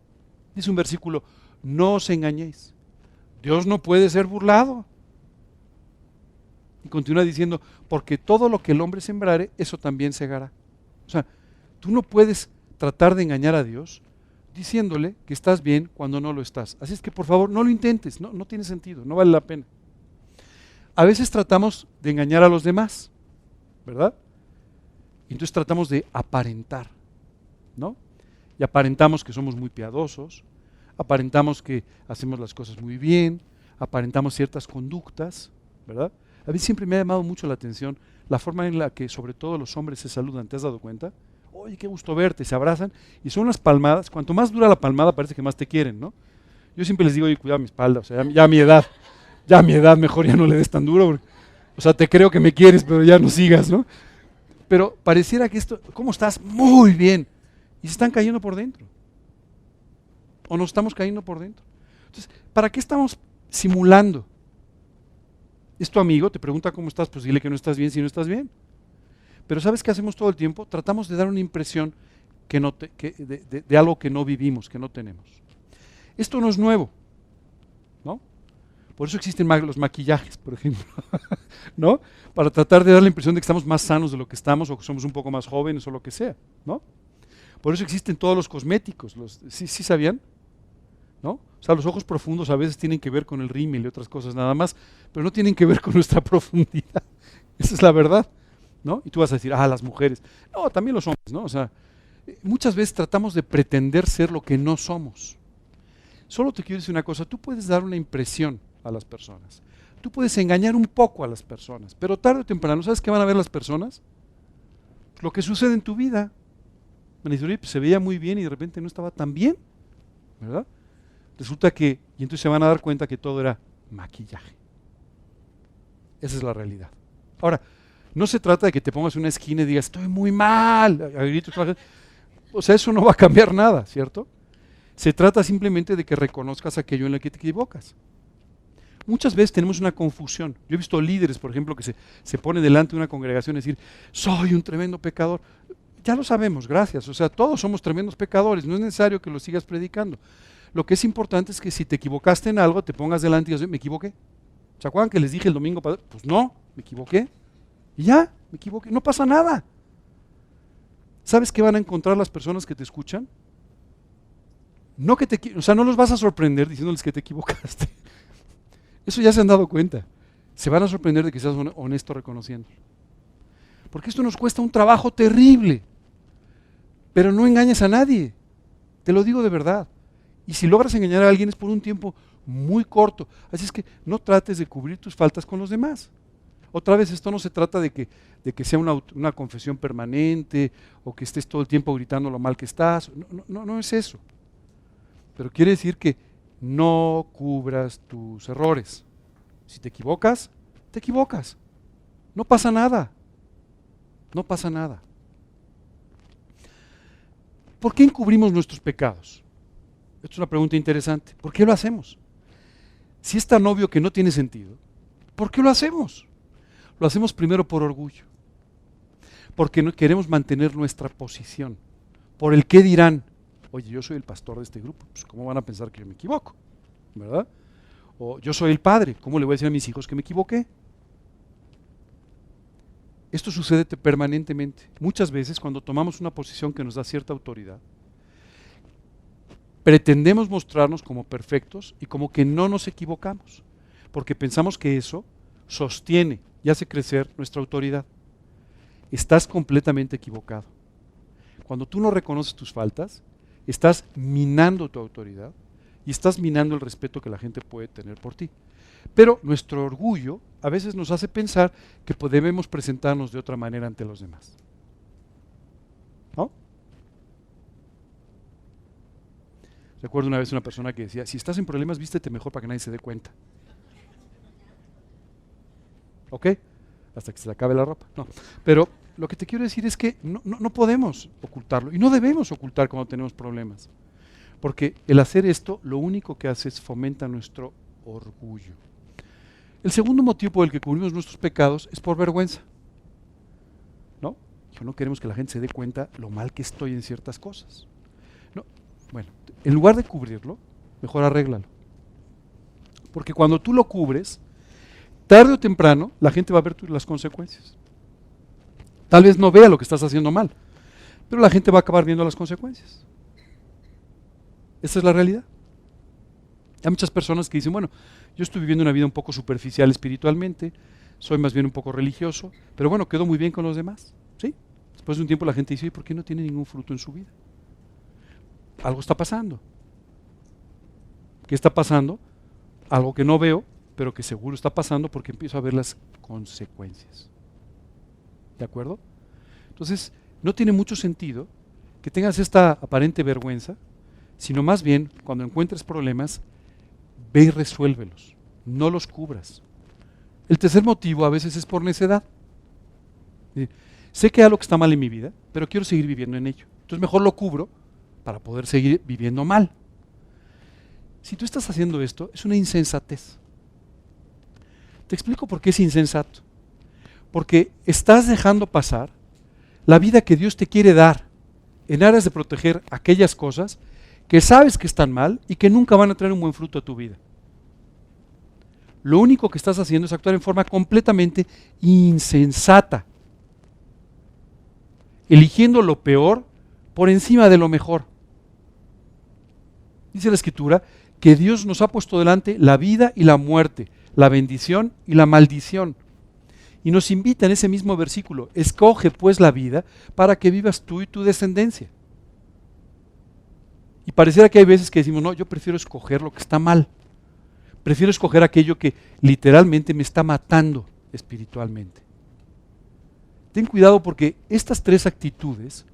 Dice un versículo, no os engañéis. Dios no puede ser burlado. Y continúa diciendo, porque todo lo que el hombre sembrare, eso también segará. O sea, tú no puedes tratar de engañar a Dios diciéndole que estás bien cuando no lo estás. Así es que por favor no lo intentes, no tiene sentido, no vale la pena. A veces tratamos de engañar a los demás, ¿verdad? Y entonces tratamos de aparentar, ¿no? Y aparentamos que somos muy piadosos, aparentamos que hacemos las cosas muy bien, aparentamos ciertas conductas, ¿verdad? A mí siempre me ha llamado mucho la atención la forma en la que sobre todo los hombres se saludan, ¿te has dado cuenta? Oye, qué gusto verte, se abrazan y son unas palmadas, cuanto más dura la palmada parece que más te quieren, ¿no? Yo siempre les digo, oye, cuidado mi espalda, o sea, ya a mi edad mejor ya no le des tan duro, porque, o sea, te creo que me quieres, pero ya no sigas, ¿no? Pero pareciera que esto, ¿cómo estás? Muy bien. Y se están cayendo por dentro. O nos estamos cayendo por dentro. Entonces, ¿para qué estamos simulando? Es tu amigo, te pregunta cómo estás, pues dile que no estás bien si no estás bien. Pero ¿sabes qué hacemos todo el tiempo? Tratamos de dar una impresión de algo que no vivimos, que no tenemos. Esto no es nuevo, ¿no? Por eso existen los maquillajes, por ejemplo, ¿no? Para tratar de dar la impresión de que estamos más sanos de lo que estamos o que somos un poco más jóvenes o lo que sea, ¿no? Por eso existen todos los cosméticos, ¿sí sabían? ¿No? O sea, los ojos profundos a veces tienen que ver con el rímel y otras cosas nada más, pero no tienen que ver con nuestra profundidad. Esa es la verdad, ¿no? Y tú vas a decir, las mujeres. No, también los hombres, ¿no? O sea, muchas veces tratamos de pretender ser lo que no somos. Solo te quiero decir una cosa, tú puedes dar una impresión a las personas. Tú puedes engañar un poco a las personas, pero tarde o temprano, ¿sabes qué van a ver las personas? Lo que sucede en tu vida. Van a decir, oye, pues se veía muy bien y de repente no estaba tan bien, ¿verdad? Resulta que, y entonces se van a dar cuenta que todo era maquillaje. Esa es la realidad. Ahora, no se trata de que te pongas en una esquina y digas, estoy muy mal, a gritos, o sea, eso no va a cambiar nada, ¿cierto? Se trata simplemente de que reconozcas aquello en lo que te equivocas. Muchas veces tenemos una confusión. Yo he visto líderes, por ejemplo, que se ponen delante de una congregación y decir, soy un tremendo pecador. Ya lo sabemos, gracias. O sea, todos somos tremendos pecadores, no es necesario que lo sigas predicando. Lo que es importante es que si te equivocaste en algo, te pongas delante y digas, me equivoqué. ¿Se acuerdan que les dije el domingo pasado? Pues no, me equivoqué. Y ya, me equivoqué, no pasa nada. ¿Sabes qué van a encontrar las personas que te escuchan? No o sea, no los vas a sorprender diciéndoles que te equivocaste. Eso ya se han dado cuenta. Se van a sorprender de que seas honesto reconociéndolo. Porque esto nos cuesta un trabajo terrible. Pero no engañes a nadie. Te lo digo de verdad. Y si logras engañar a alguien es por un tiempo muy corto. Así es que no trates de cubrir tus faltas con los demás. Otra vez, esto no se trata de que sea una confesión permanente o que estés todo el tiempo gritando lo mal que estás. No es eso. Pero quiere decir que no cubras tus errores. Si te equivocas, te equivocas. No pasa nada. No pasa nada. ¿Por qué encubrimos nuestros pecados? Esto es una pregunta interesante. ¿Por qué lo hacemos? Si es tan obvio que no tiene sentido, ¿por qué lo hacemos? Lo hacemos primero por orgullo. Porque no queremos mantener nuestra posición. Por el qué dirán. Oye, yo soy el pastor de este grupo, pues ¿cómo van a pensar que yo me equivoco? ¿Verdad? O yo soy el padre, ¿cómo le voy a decir a mis hijos que me equivoqué? Esto sucede permanentemente. Muchas veces cuando tomamos una posición que nos da cierta autoridad, pretendemos mostrarnos como perfectos y como que no nos equivocamos, porque pensamos que eso sostiene y hace crecer nuestra autoridad. Estás completamente equivocado. Cuando tú no reconoces tus faltas, estás minando tu autoridad y estás minando el respeto que la gente puede tener por ti. Pero nuestro orgullo a veces nos hace pensar que debemos presentarnos de otra manera ante los demás. ¿No? Recuerdo una vez una persona que decía, si estás en problemas, vístete mejor para que nadie se dé cuenta. ¿Ok? Hasta que se le acabe la ropa. No. Pero lo que te quiero decir es que no podemos ocultarlo y no debemos ocultar cuando tenemos problemas. Porque el hacer esto lo único que hace es fomenta nuestro orgullo. El segundo motivo por el que cubrimos nuestros pecados es por vergüenza. ¿No? No queremos que la gente se dé cuenta lo mal que estoy en ciertas cosas. No. Bueno, en lugar de cubrirlo, mejor arréglalo. Porque cuando tú lo cubres, tarde o temprano, la gente va a ver las consecuencias. Tal vez no vea lo que estás haciendo mal, pero la gente va a acabar viendo las consecuencias. Esa es la realidad. Hay muchas personas que dicen, bueno, yo estoy viviendo una vida un poco superficial espiritualmente, soy más bien un poco religioso, pero bueno, quedo muy bien con los demás. ¿Sí? Después de un tiempo la gente dice, ¿por qué no tiene ningún fruto en su vida? Algo está pasando. ¿Qué está pasando? Algo que no veo, pero que seguro está pasando porque empiezo a ver las consecuencias. ¿De acuerdo? Entonces, no tiene mucho sentido que tengas esta aparente vergüenza, sino más bien, cuando encuentres problemas, ve y resuélvelos, no los cubras. El tercer motivo a veces es por necedad. Sé que hay algo que está mal en mi vida, pero quiero seguir viviendo en ello. Entonces mejor lo cubro para poder seguir viviendo mal. Si tú estás haciendo esto, es una insensatez. Te explico por qué es insensato. Porque estás dejando pasar la vida que Dios te quiere dar en aras de proteger aquellas cosas que sabes que están mal y que nunca van a traer un buen fruto a tu vida. Lo único que estás haciendo es actuar en forma completamente insensata, eligiendo lo peor por encima de lo mejor. Dice la Escritura que Dios nos ha puesto delante la vida y la muerte, la bendición y la maldición. Y nos invita en ese mismo versículo, escoge pues la vida para que vivas tú y tu descendencia. Y pareciera que hay veces que decimos, no, yo prefiero escoger lo que está mal. Prefiero escoger aquello que literalmente me está matando espiritualmente. Ten cuidado porque estas tres actitudes,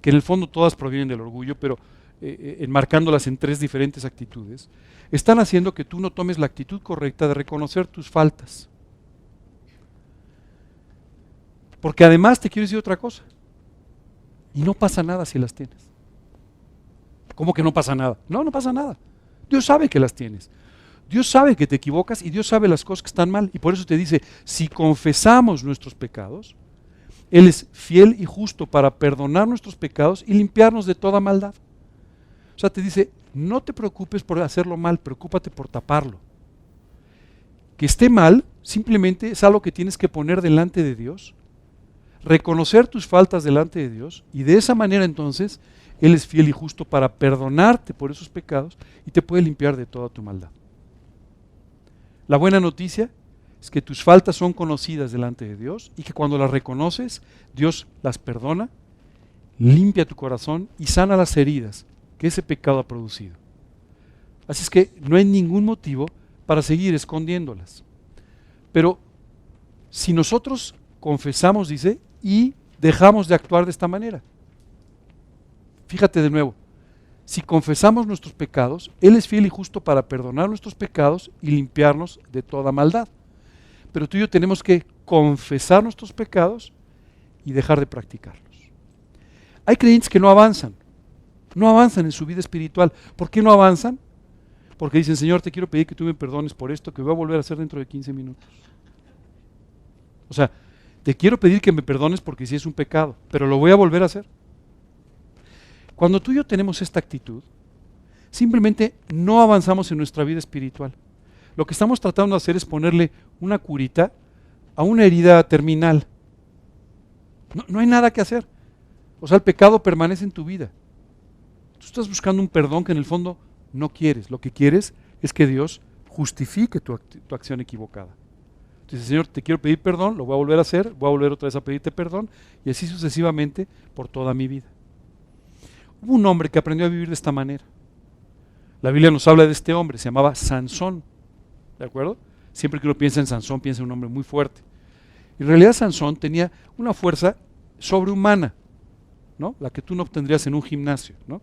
que en el fondo todas provienen del orgullo, pero enmarcándolas en tres diferentes actitudes, están haciendo que tú no tomes la actitud correcta de reconocer tus faltas. Porque además te quiero decir otra cosa, y no pasa nada si las tienes. ¿Cómo que no pasa nada? No, no pasa nada. Dios sabe que las tienes. Dios sabe que te equivocas y Dios sabe las cosas que están mal. Y por eso te dice, si confesamos nuestros pecados, Él es fiel y justo para perdonar nuestros pecados y limpiarnos de toda maldad. O sea, te dice, no te preocupes por hacerlo mal, preocúpate por taparlo. Que esté mal, simplemente es algo que tienes que poner delante de Dios, reconocer tus faltas delante de Dios, y de esa manera entonces Él es fiel y justo para perdonarte por esos pecados y te puede limpiar de toda tu maldad. La buena noticia es que tus faltas son conocidas delante de Dios y que cuando las reconoces, Dios las perdona, limpia tu corazón y sana las heridas que ese pecado ha producido. Así es que no hay ningún motivo para seguir escondiéndolas. Pero si nosotros confesamos, dice, y dejamos de actuar de esta manera. Fíjate de nuevo, si confesamos nuestros pecados, Él es fiel y justo para perdonar nuestros pecados y limpiarnos de toda maldad. Pero tú y yo tenemos que confesar nuestros pecados y dejar de practicarlos. Hay creyentes que no avanzan en su vida espiritual. ¿Por qué no avanzan? Porque dicen, Señor, te quiero pedir que tú me perdones por esto que voy a volver a hacer dentro de 15 minutos. O sea, te quiero pedir que me perdones porque sí es un pecado, pero lo voy a volver a hacer. Cuando tú y yo tenemos esta actitud, simplemente no avanzamos en nuestra vida espiritual. Lo que estamos tratando de hacer es ponerle una curita a una herida terminal. No hay nada que hacer. O sea, el pecado permanece en tu vida. Tú estás buscando un perdón que en el fondo no quieres. Lo que quieres es que Dios justifique tu acción equivocada. Entonces, Señor, te quiero pedir perdón, lo voy a volver a hacer, voy a volver otra vez a pedirte perdón, y así sucesivamente por toda mi vida. Hubo un hombre que aprendió a vivir de esta manera. La Biblia nos habla de este hombre, se llamaba Sansón. ¿De acuerdo? Siempre que uno piensa en Sansón, piensa en un hombre muy fuerte. En realidad Sansón tenía una fuerza sobrehumana, ¿no? La que tú no obtendrías en un gimnasio, ¿no?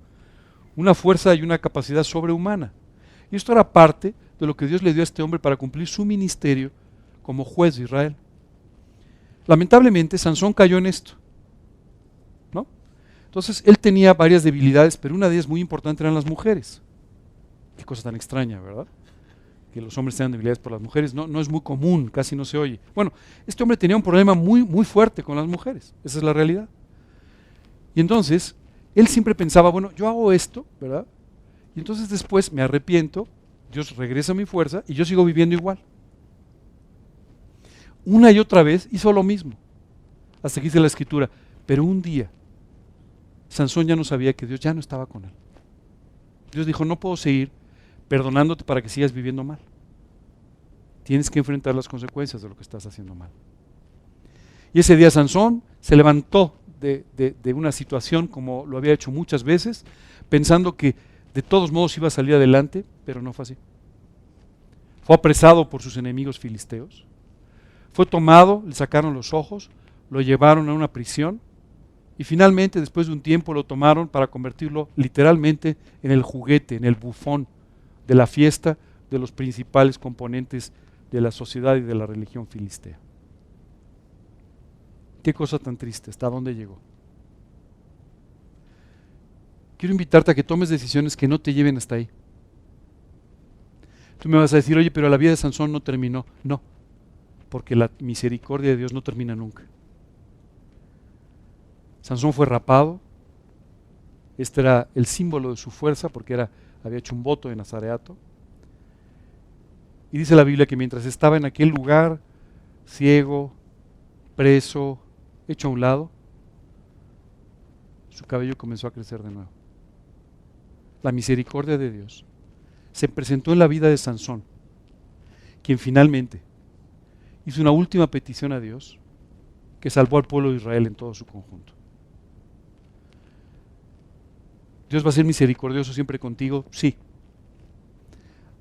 Una fuerza y una capacidad sobrehumana. Y esto era parte de lo que Dios le dio a este hombre para cumplir su ministerio como juez de Israel. Lamentablemente Sansón cayó en esto, ¿no? Entonces, él tenía varias debilidades, pero una de ellas muy importante eran las mujeres. Qué cosa tan extraña, ¿verdad? Que los hombres tengan debilidades por las mujeres. No es muy común, casi no se oye. Bueno, este hombre tenía un problema muy, muy fuerte con las mujeres. Esa es la realidad. Y entonces, él siempre pensaba, bueno, yo hago esto, ¿verdad? Y entonces después me arrepiento, Dios regresa mi fuerza y yo sigo viviendo igual. Una y otra vez hizo lo mismo. Hasta que dice la escritura, pero un día Sansón ya no sabía que Dios ya no estaba con él. Dios dijo, no puedo seguir perdonándote para que sigas viviendo mal. Tienes que enfrentar las consecuencias de lo que estás haciendo mal. Y ese día Sansón se levantó de una situación como lo había hecho muchas veces, pensando que de todos modos iba a salir adelante, pero no fue así. Fue apresado por sus enemigos filisteos, fue tomado, le sacaron los ojos, lo llevaron a una prisión y finalmente después de un tiempo lo tomaron para convertirlo literalmente en el juguete, en el bufón de la fiesta de los principales componentes de la sociedad y de la religión filistea. Qué cosa tan triste, ¿hasta dónde llegó? Quiero invitarte a que tomes decisiones que no te lleven hasta ahí. Tú me vas a decir, oye, pero la vida de Sansón no terminó. No, porque la misericordia de Dios no termina nunca. Sansón fue rapado. Este era el símbolo de su fuerza porque había hecho un voto de nazareato. Y dice la Biblia que mientras estaba en aquel lugar, ciego, preso, hecho a un lado, su cabello comenzó a crecer de nuevo. La misericordia de Dios se presentó en la vida de Sansón, quien finalmente hizo una última petición a Dios que salvó al pueblo de Israel en todo su conjunto. ¿Dios va a ser misericordioso siempre contigo? Sí.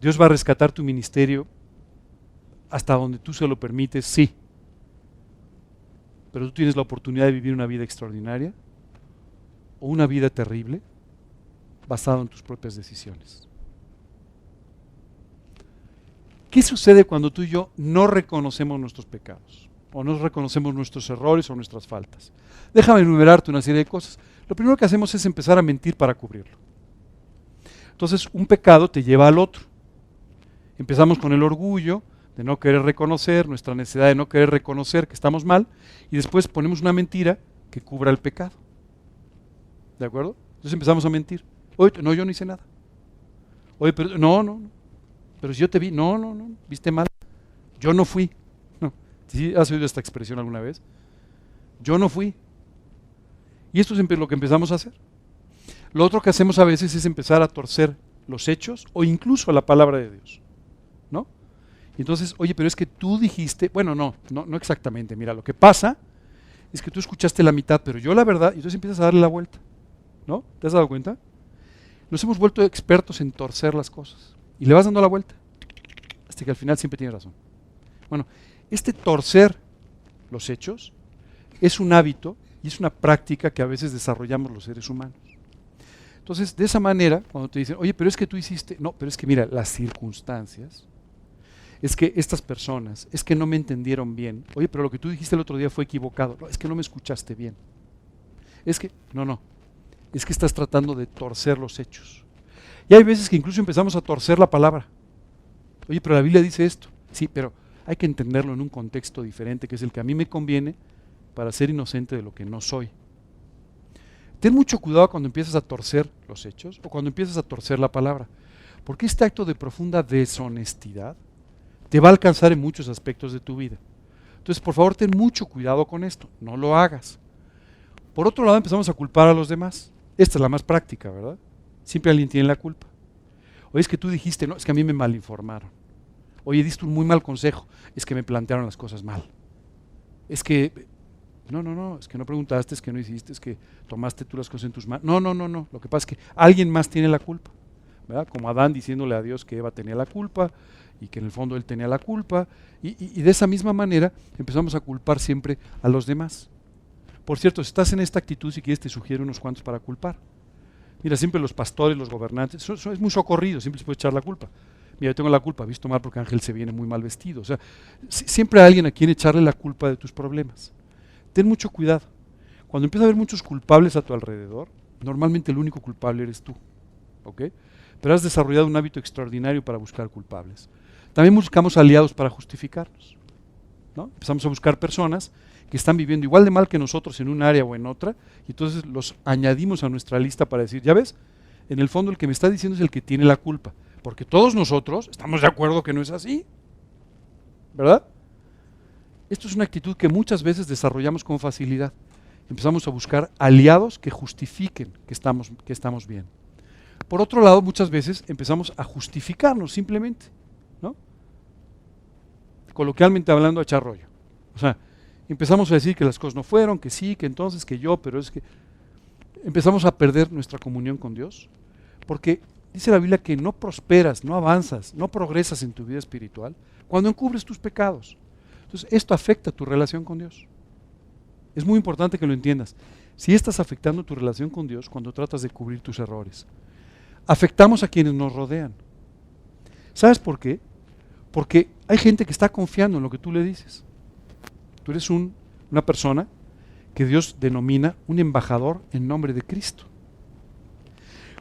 ¿Dios va a rescatar tu ministerio hasta donde tú se lo permites? Sí. Pero tú tienes la oportunidad de vivir una vida extraordinaria o una vida terrible basada en tus propias decisiones. ¿Qué sucede cuando tú y yo no reconocemos nuestros pecados? O no reconocemos nuestros errores o nuestras faltas. Déjame enumerarte una serie de cosas. Lo primero que hacemos es empezar a mentir para cubrirlo. Entonces, un pecado te lleva al otro. Empezamos con el orgullo de no querer reconocer, nuestra necesidad de no querer reconocer que estamos mal, y después ponemos una mentira que cubra el pecado. ¿De acuerdo? Entonces empezamos a mentir. Oye, no, yo no hice nada. Oye, pero no. Pero si yo te vi, no, viste mal. Yo no fui. No. ¿Sí has oído esta expresión alguna vez? Yo no fui. Y esto es lo que empezamos a hacer. Lo otro que hacemos a veces es empezar a torcer los hechos o incluso la palabra de Dios, ¿no? Y entonces, oye, pero es que tú dijiste, bueno, no exactamente. Mira, lo que pasa es que tú escuchaste la mitad, pero yo la verdad, y entonces empiezas a darle la vuelta, ¿no? ¿Te has dado cuenta? Nos hemos vuelto expertos en torcer las cosas y le vas dando la vuelta hasta que al final siempre tienes razón. Bueno, este torcer los hechos es un hábito y es una práctica que a veces desarrollamos los seres humanos. Entonces, de esa manera, cuando te dicen, oye, pero es que tú hiciste, no, pero es que mira, las circunstancias, es que estas personas, es que no me entendieron bien, oye, pero lo que tú dijiste el otro día fue equivocado, no, es que no me escuchaste bien, es que, no, es que estás tratando de torcer los hechos. Y hay veces que incluso empezamos a torcer la palabra. Oye, pero la Biblia dice esto, sí, pero hay que entenderlo en un contexto diferente, que es el que a mí me conviene para ser inocente de lo que no soy. Ten mucho cuidado cuando empiezas a torcer los hechos o cuando empiezas a torcer la palabra, porque este acto de profunda deshonestidad te va a alcanzar en muchos aspectos de tu vida. Entonces, por favor, ten mucho cuidado con esto, no lo hagas. Por otro lado, empezamos a culpar a los demás. Esta es la más práctica, ¿verdad? Siempre alguien tiene la culpa. Oye, es que tú dijiste, no, es que a mí me malinformaron. Oye, diste un muy mal consejo, es que me plantearon las cosas mal. Es que no, es que no preguntaste, es que no hiciste, es que tomaste tú las cosas en tus manos. No, lo que pasa es que alguien más tiene la culpa, ¿verdad? Como Adán diciéndole a Dios que Eva tenía la culpa y que en el fondo él tenía la culpa, y de esa misma manera empezamos a culpar siempre a los demás. Por cierto, si estás en esta actitud, si quieres te sugiero unos cuantos para culpar. Mira, siempre los pastores, los gobernantes, es muy socorrido, siempre se puede echar la culpa. Mira, yo tengo la culpa, visto mal porque Ángel se viene muy mal vestido. O sea, siempre hay alguien a quien echarle la culpa de tus problemas. Ten mucho cuidado. Cuando empieza a haber muchos culpables a tu alrededor, normalmente el único culpable eres tú, ¿ok? Pero has desarrollado un hábito extraordinario para buscar culpables. También buscamos aliados para justificarnos, ¿no? Empezamos a buscar personas que están viviendo igual de mal que nosotros en un área o en otra, y entonces los añadimos a nuestra lista para decir, ya ves, en el fondo el que me está diciendo es el que tiene la culpa, porque todos nosotros estamos de acuerdo que no es así, ¿verdad? Esto es una actitud que muchas veces desarrollamos con facilidad. Empezamos a buscar aliados que justifiquen que estamos bien. Por otro lado, muchas veces empezamos a justificarnos simplemente, ¿no? Coloquialmente hablando, a echar rollo. O sea, empezamos a decir que las cosas no fueron, que sí, que entonces, que yo, pero es que empezamos a perder nuestra comunión con Dios, porque dice la Biblia que no prosperas, no avanzas, no progresas en tu vida espiritual cuando encubres tus pecados. Entonces, esto afecta tu relación con Dios. Es muy importante que lo entiendas. Si estás afectando tu relación con Dios cuando tratas de cubrir tus errores, afectamos a quienes nos rodean. ¿Sabes por qué? Porque hay gente que está confiando en lo que tú le dices. Tú eres una persona que Dios denomina un embajador en nombre de Cristo.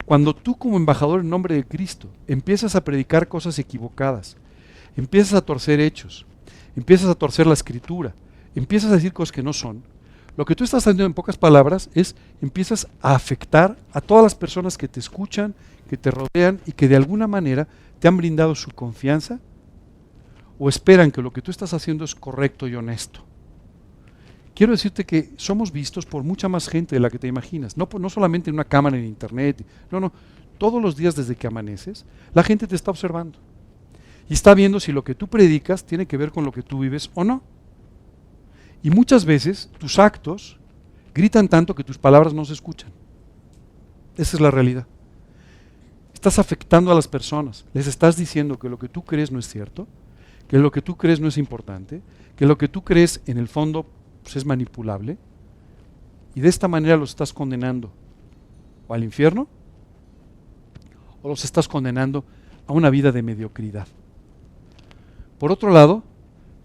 Cuando tú como embajador en nombre de Cristo empiezas a predicar cosas equivocadas, empiezas a torcer hechos, empiezas a torcer la escritura, empiezas a decir cosas que no son, lo que tú estás haciendo en pocas palabras es empiezas a afectar a todas las personas que te escuchan, que te rodean y que de alguna manera te han brindado su confianza o esperan que lo que tú estás haciendo es correcto y honesto. Quiero decirte que somos vistos por mucha más gente de la que te imaginas, no solamente en una cámara en internet, no, todos los días desde que amaneces, la gente te está observando y está viendo si lo que tú predicas tiene que ver con lo que tú vives o no. Y muchas veces tus actos gritan tanto que tus palabras no se escuchan. Esa es la realidad. Estás afectando a las personas, les estás diciendo que lo que tú crees no es cierto, que lo que tú crees no es importante, que lo que tú crees en el fondo pues, es manipulable, y de esta manera los estás condenando o al infierno o los estás condenando a una vida de mediocridad. Por otro lado,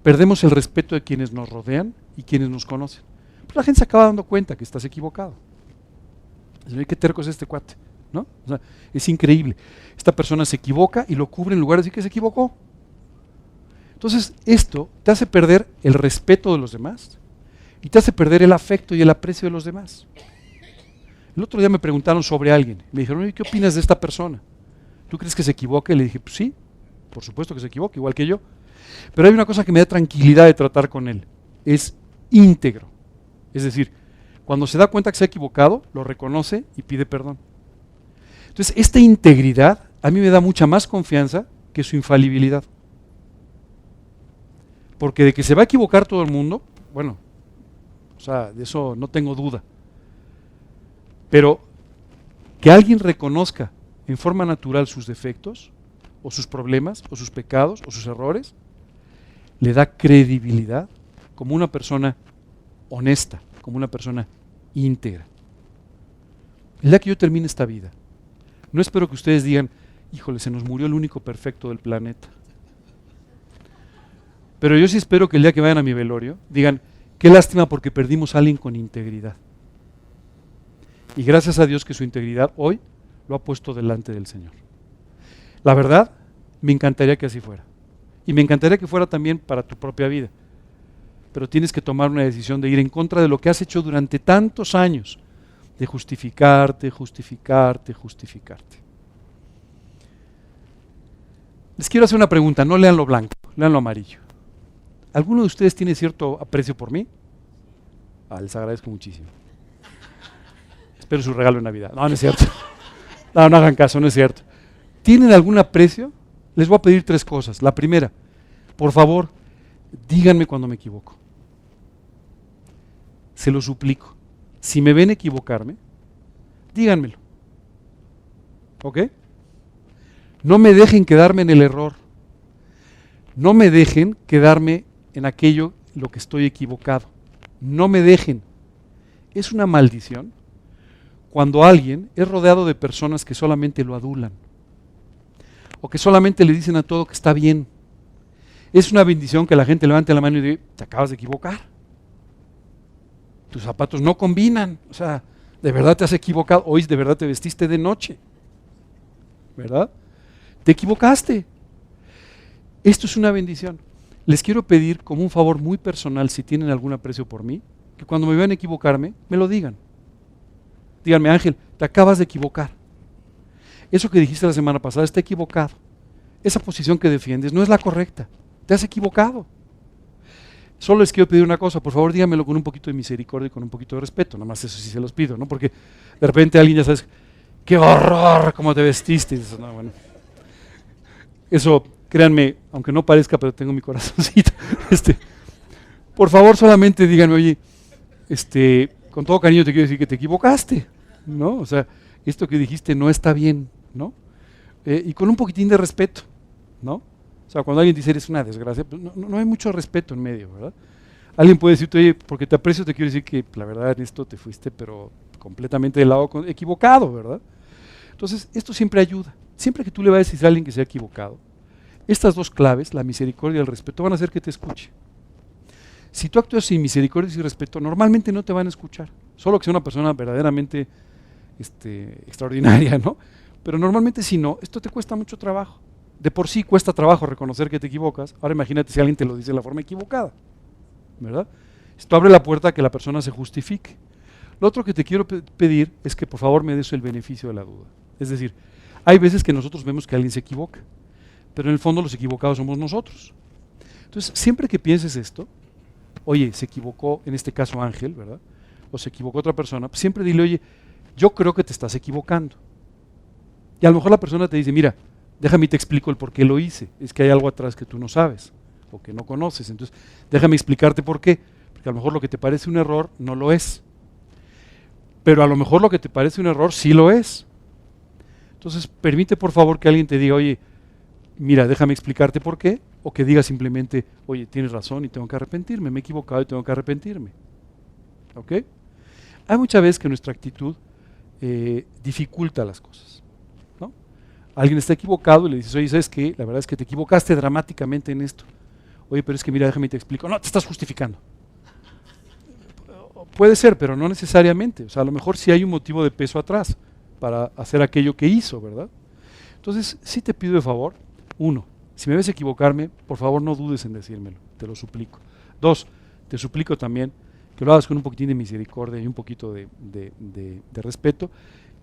perdemos el respeto de quienes nos rodean y quienes nos conocen. Pues la gente se acaba dando cuenta que estás equivocado. Qué terco es este cuate, ¿no? O sea, es increíble. Esta persona se equivoca y lo cubre en lugar de decir que se equivocó. Entonces, esto te hace perder el respeto de los demás y te hace perder el afecto y el aprecio de los demás. El otro día me preguntaron sobre alguien. Me dijeron, oye, ¿qué opinas de esta persona? ¿Tú crees que se equivoca? Y le dije, pues sí, por supuesto que se equivoca, igual que yo. Pero hay una cosa que me da tranquilidad de tratar con él. Es íntegro. Es decir, cuando se da cuenta que se ha equivocado, lo reconoce y pide perdón. Entonces, esta integridad a mí me da mucha más confianza que su infalibilidad. Porque de que se va a equivocar todo el mundo, bueno, o sea, de eso no tengo duda. Pero que alguien reconozca en forma natural sus defectos, o sus problemas, o sus pecados, o sus errores, le da credibilidad como una persona honesta, como una persona íntegra. El día que yo termine esta vida, no espero que ustedes digan, híjole, se nos murió el único perfecto del planeta. Pero yo sí espero que el día que vayan a mi velorio, digan, qué lástima porque perdimos a alguien con integridad. Y gracias a Dios que su integridad hoy lo ha puesto delante del Señor. La verdad, me encantaría que así fuera. Y me encantaría que fuera también para tu propia vida. Pero tienes que tomar una decisión de ir en contra de lo que has hecho durante tantos años, de justificarte. Les quiero hacer una pregunta, no lean lo blanco, lean lo amarillo. ¿Alguno de ustedes tiene cierto aprecio por mí? Les agradezco muchísimo. Espero su regalo de Navidad. No es cierto. No hagan caso, no es cierto. ¿Tienen algún aprecio? Les voy a pedir 3 cosas. La primera, por favor, díganme cuando me equivoco. Se lo suplico. Si me ven equivocarme, díganmelo. ¿Ok? No me dejen quedarme en el error. No me dejen quedarme en aquello en lo que estoy equivocado. No me dejen. Es una maldición cuando alguien es rodeado de personas que solamente lo adulan o que solamente le dicen a todo que está bien. Es una bendición que la gente levante la mano y diga, te acabas de equivocar. tus zapatos no combinan, o sea, de verdad te has equivocado, hoy de verdad te vestiste de noche, ¿verdad? Te equivocaste. Esto es una bendición. Les quiero pedir como un favor muy personal, si tienen algún aprecio por mí, que cuando me vean equivocarme, me lo digan. Díganme, Ángel, te acabas de equivocar. Eso que dijiste la semana pasada está equivocado. Esa posición que defiendes no es la correcta. Te has equivocado. Solo les quiero pedir una cosa, por favor díganmelo con un poquito de misericordia y con un poquito de respeto, nada más eso sí se los pido, ¿no? Porque de repente alguien ya sabes, ¡qué horror! ¿Cómo te vestiste? Y dices, no, bueno. Eso, créanme, aunque no parezca, pero tengo mi corazoncito. Por favor, solamente díganme, oye, con todo cariño te quiero decir que te equivocaste, ¿no? O sea, esto que dijiste no está bien, ¿no? Y con un poquitín de respeto, ¿no? O sea, cuando alguien dice eres una desgracia, pues no hay mucho respeto en medio, ¿verdad? Alguien puede decirte, oye, porque te aprecio, te quiero decir que la verdad en esto te fuiste, pero completamente del lado equivocado, ¿verdad? Entonces, esto siempre ayuda. Siempre que tú le vayas a decir a alguien que se ha equivocado, estas dos claves, la misericordia y el respeto, van a hacer que te escuche. Si tú actúas sin misericordia y sin respeto, normalmente no te van a escuchar. Solo que sea una persona verdaderamente extraordinaria, ¿no? Pero normalmente si no, esto te cuesta mucho trabajo. De por sí cuesta trabajo reconocer que te equivocas. Ahora imagínate si alguien te lo dice de la forma equivocada, ¿verdad? Esto abre la puerta a que la persona se justifique. Lo otro que te quiero pedir es que por favor me des el beneficio de la duda. Es decir, hay veces que nosotros vemos que alguien se equivoca, pero en el fondo los equivocados somos nosotros. Entonces, siempre que pienses esto, oye, se equivocó, en este caso Ángel, ¿verdad? O se equivocó otra persona, pues siempre dile, oye, yo creo que te estás equivocando. Y a lo mejor la persona te dice, mira, déjame y te explico el por qué lo hice. Es que hay algo atrás que tú no sabes o que no conoces. Entonces, déjame explicarte por qué. Porque a lo mejor lo que te parece un error no lo es. Pero a lo mejor lo que te parece un error sí lo es. Entonces, permite por favor que alguien te diga, oye, mira, déjame explicarte por qué. O que diga simplemente, oye, tienes razón y tengo que arrepentirme. Me he equivocado y tengo que arrepentirme. ¿Ok? Hay muchas veces que nuestra actitud dificulta las cosas. Alguien está equivocado y le dices, oye, ¿sabes qué? La verdad es que te equivocaste dramáticamente en esto. Oye, pero es que mira, déjame y te explico. No, te estás justificando. Puede ser, pero no necesariamente. O sea, a lo mejor sí hay un motivo de peso atrás para hacer aquello que hizo, ¿verdad? Entonces, sí te pido de favor, uno, si me ves equivocarme, por favor no dudes en decírmelo, te lo suplico. Dos, te suplico también que lo hagas con un poquitín de misericordia y un poquito de respeto.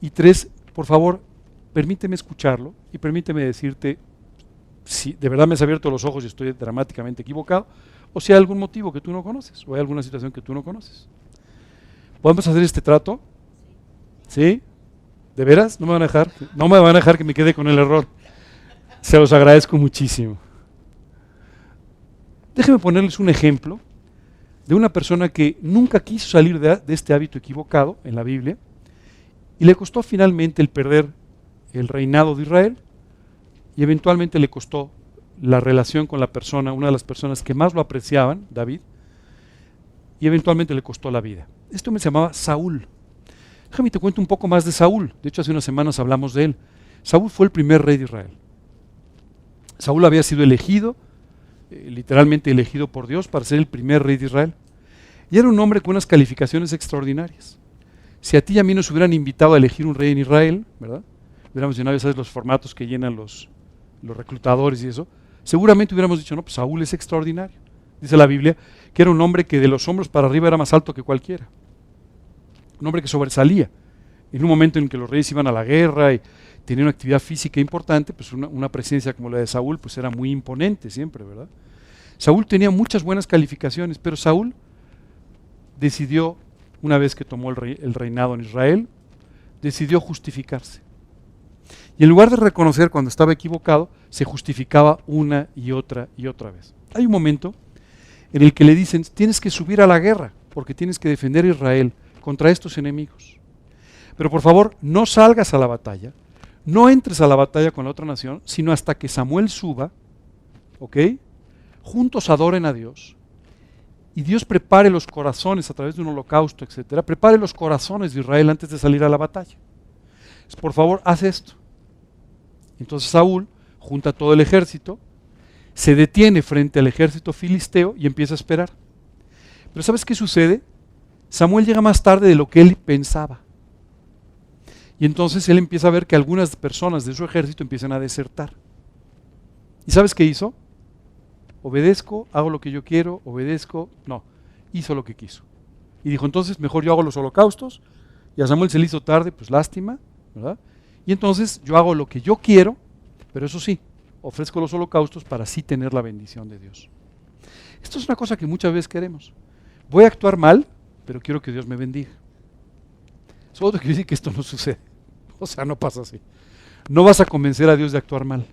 Y tres, por favor, permíteme escucharlo y permíteme decirte si de verdad me has abierto los ojos y estoy dramáticamente equivocado, o si hay algún motivo que tú no conoces, o hay alguna situación que tú no conoces. ¿Podemos hacer este trato? ¿Sí? ¿De veras? ¿No me van a dejar? No me van a dejar que me quede con el error. Se los agradezco muchísimo. Déjenme ponerles un ejemplo de una persona que nunca quiso salir de este hábito equivocado en la Biblia y le costó finalmente el perder el reinado de Israel y eventualmente le costó la relación con la persona, una de las personas que más lo apreciaban, David, y eventualmente le costó la vida. Este hombre se llamaba Saúl. Déjame te cuento un poco más de Saúl. De hecho, hace unas semanas hablamos de él. Saúl fue el primer rey de Israel. Saúl había sido elegido, literalmente elegido por Dios para ser el primer rey de Israel. Y era un hombre con unas calificaciones extraordinarias. Si a ti y a mí nos hubieran invitado a elegir un rey en Israel, ¿verdad? Hubiéramos llenado, ya sabes, los formatos que llenan los reclutadores y eso, seguramente hubiéramos dicho, no, pues Saúl es extraordinario. Dice la Biblia que era un hombre que de los hombros para arriba era más alto que cualquiera. Un hombre que sobresalía. En un momento en que los reyes iban a la guerra y tenían una actividad física importante, pues una presencia como la de Saúl pues era muy imponente siempre, ¿verdad? Saúl tenía muchas buenas calificaciones, pero Saúl decidió, una vez que tomó el reinado en Israel, decidió justificarse. Y en lugar de reconocer cuando estaba equivocado, se justificaba una y otra vez. Hay un momento en el que le dicen, tienes que subir a la guerra, porque tienes que defender a Israel contra estos enemigos. Pero por favor, no salgas a la batalla, no entres a la batalla con la otra nación, sino hasta que Samuel suba, ¿ok? Juntos adoren a Dios, y Dios prepare los corazones a través de un holocausto, etcétera, prepare los corazones de Israel antes de salir a la batalla. Por favor, haz esto. Entonces Saúl junta todo el ejército, se detiene frente al ejército filisteo y empieza a esperar. Pero ¿sabes qué sucede? Samuel llega más tarde de lo que él pensaba. Y entonces él empieza a ver que algunas personas de su ejército empiezan a desertar. ¿Y sabes qué hizo? Obedezco, hago lo que yo quiero, obedezco. No, hizo lo que quiso. Y dijo, entonces mejor yo hago los holocaustos. Y a Samuel se le hizo tarde, pues lástima, ¿verdad? Y entonces yo hago lo que yo quiero, pero eso sí, ofrezco los holocaustos para así tener la bendición de Dios. Esto es una cosa que muchas veces queremos. Voy a actuar mal, pero quiero que Dios me bendiga. Solo te quiero decir que esto no sucede. O sea, no pasa así. No vas a convencer a Dios de actuar mal.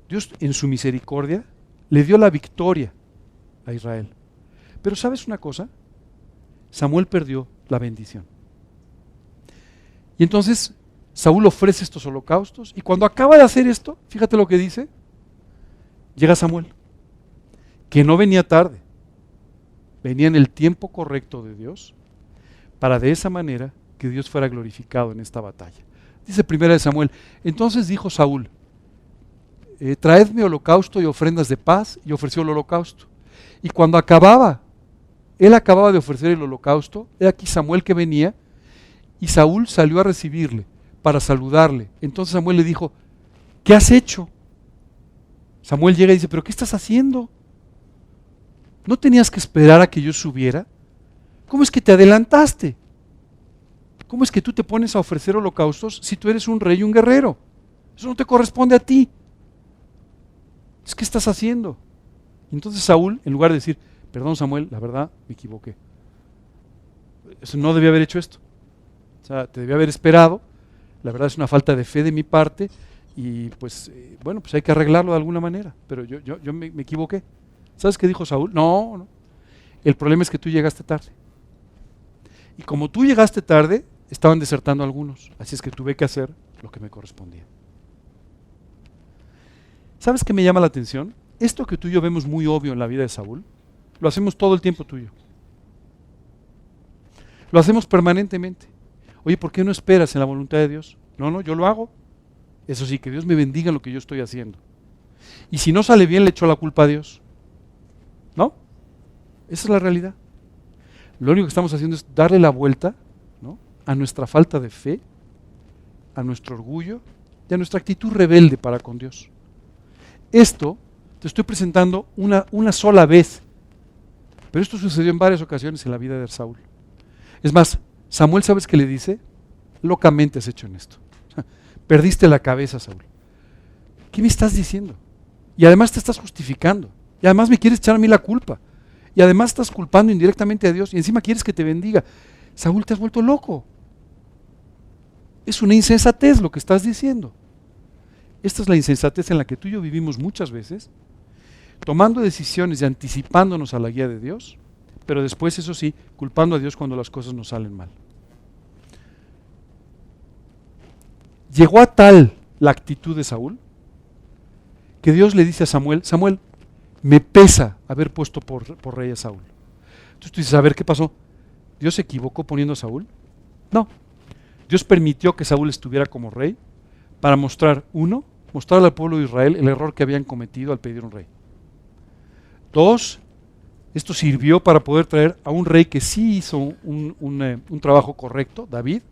Dios, en su misericordia, le dio la victoria a Israel. Pero ¿sabes una cosa? Samuel perdió la bendición. Y entonces Saúl ofrece estos holocaustos y cuando acaba de hacer esto, fíjate lo que dice, llega Samuel, que no venía tarde, venía en el tiempo correcto de Dios, para de esa manera que Dios fuera glorificado en esta batalla. Dice 1 Samuel, entonces dijo Saúl, traedme holocausto y ofrendas de paz, y ofreció el holocausto. Y cuando él acababa de ofrecer el holocausto, he aquí Samuel que venía, y Saúl salió a recibirle, para saludarle. Entonces Samuel le dijo, ¿qué has hecho? Samuel llega y dice, ¿pero qué estás haciendo? ¿No tenías que esperar a que yo subiera? ¿Cómo es que te adelantaste? ¿Cómo es que tú te pones a ofrecer holocaustos si tú eres un rey y un guerrero? Eso no te corresponde a ti. ¿Qué estás haciendo? Y entonces Saúl, en lugar de decir, perdón Samuel, la verdad me equivoqué. Eso no debía haber hecho esto. O sea, te debía haber esperado. La verdad es una falta de fe de mi parte y pues, bueno, pues hay que arreglarlo de alguna manera. Pero yo me equivoqué. ¿Sabes qué dijo Saúl? No. El problema es que tú llegaste tarde. Y como tú llegaste tarde, estaban desertando algunos. Así es que tuve que hacer lo que me correspondía. ¿Sabes qué me llama la atención? Esto que tú y yo vemos muy obvio en la vida de Saúl, lo hacemos todo el tiempo tuyo. Lo hacemos permanentemente. Oye, ¿por qué no esperas en la voluntad de Dios? No, yo lo hago. Eso sí, que Dios me bendiga en lo que yo estoy haciendo. Y si no sale bien, le echo la culpa a Dios. ¿No? Esa es la realidad. Lo único que estamos haciendo es darle la vuelta, ¿no?, a nuestra falta de fe, a nuestro orgullo y a nuestra actitud rebelde para con Dios. Esto te estoy presentando una sola vez, pero esto sucedió en varias ocasiones en la vida de Saúl. Es más, Samuel, ¿sabes qué le dice? Locamente has hecho en esto. Perdiste la cabeza, Saúl. ¿Qué me estás diciendo? Y además te estás justificando. Y además me quieres echar a mí la culpa. Y además estás culpando indirectamente a Dios. Y encima quieres que te bendiga. Saúl, te has vuelto loco. Es una insensatez lo que estás diciendo. Esta es la insensatez en la que tú y yo vivimos muchas veces, tomando decisiones y anticipándonos a la guía de Dios, pero después, eso sí, culpando a Dios cuando las cosas nos salen mal. Llegó a tal la actitud de Saúl que Dios le dice a Samuel, Samuel, me pesa haber puesto por rey a Saúl. Entonces tú dices, a ver, ¿qué pasó? ¿Dios se equivocó poniendo a Saúl? No. Dios permitió que Saúl estuviera como rey para mostrarle al pueblo de Israel el error que habían cometido al pedir un rey. 2, esto sirvió para poder traer a un rey que sí hizo un trabajo correcto, David,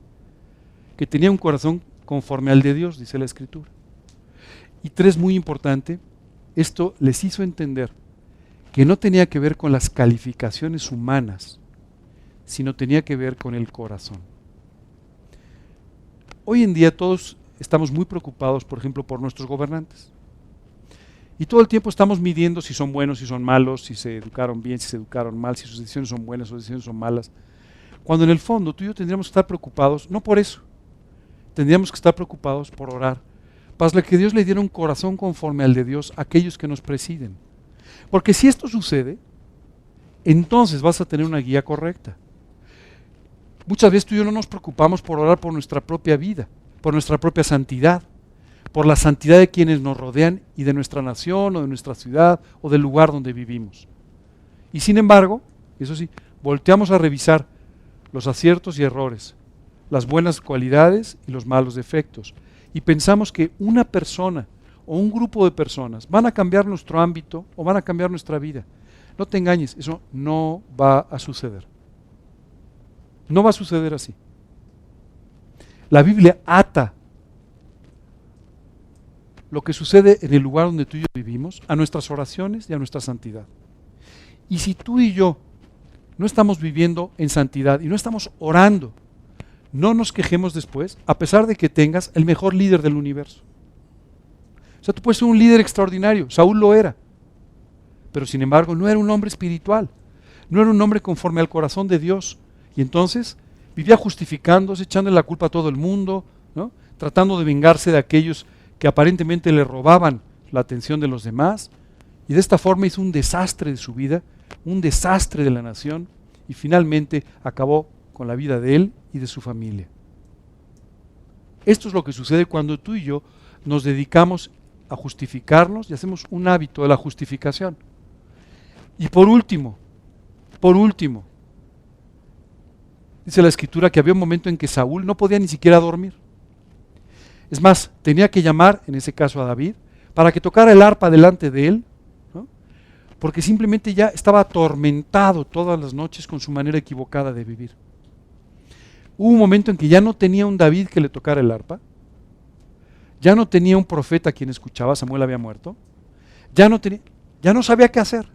que tenía un corazón conforme al de Dios, dice la Escritura. Y 3, muy importante, esto les hizo entender que no tenía que ver con las calificaciones humanas, sino tenía que ver con el corazón. Hoy en día todos estamos muy preocupados, por ejemplo, por nuestros gobernantes. Y todo el tiempo estamos midiendo si son buenos, si son malos, si se educaron bien, si se educaron mal, si sus decisiones son buenas o sus decisiones son malas. Cuando en el fondo tú y yo tendríamos que estar preocupados, no por eso, tendríamos que estar preocupados por orar, para que Dios le diera un corazón conforme al de Dios a aquellos que nos presiden. Porque si esto sucede, entonces vas a tener una guía correcta. Muchas veces tú y yo no nos preocupamos por orar por nuestra propia vida, por nuestra propia santidad, por la santidad de quienes nos rodean y de nuestra nación o de nuestra ciudad o del lugar donde vivimos. Y sin embargo, eso sí, volteamos a revisar los aciertos y errores, las buenas cualidades y los malos defectos. Y pensamos que una persona o un grupo de personas van a cambiar nuestro ámbito o van a cambiar nuestra vida. No te engañes, eso no va a suceder. No va a suceder así. La Biblia ata lo que sucede en el lugar donde tú y yo vivimos a nuestras oraciones y a nuestra santidad. Y si tú y yo no estamos viviendo en santidad y no estamos orando, no nos quejemos después, a pesar de que tengas el mejor líder del universo. O sea, tú puedes ser un líder extraordinario, Saúl lo era, pero sin embargo no era un hombre espiritual, no era un hombre conforme al corazón de Dios, y entonces vivía justificándose, echándole la culpa a todo el mundo, ¿no? Tratando de vengarse de aquellos que aparentemente le robaban la atención de los demás, y de esta forma hizo un desastre de su vida, un desastre de la nación, y finalmente acabó con la vida de él y de su familia. Esto es lo que sucede cuando tú y yo nos dedicamos a justificarnos y hacemos un hábito de la justificación. Y por último, dice la Escritura que había un momento en que Saúl no podía ni siquiera dormir. Es más, tenía que llamar, en ese caso a David, para que tocara el arpa delante de él, ¿no? Porque simplemente ya estaba atormentado todas las noches con su manera equivocada de vivir. Hubo un momento en que ya no tenía un David que le tocara el arpa, ya no tenía un profeta a quien escuchaba, Samuel había muerto, ya no sabía qué hacer.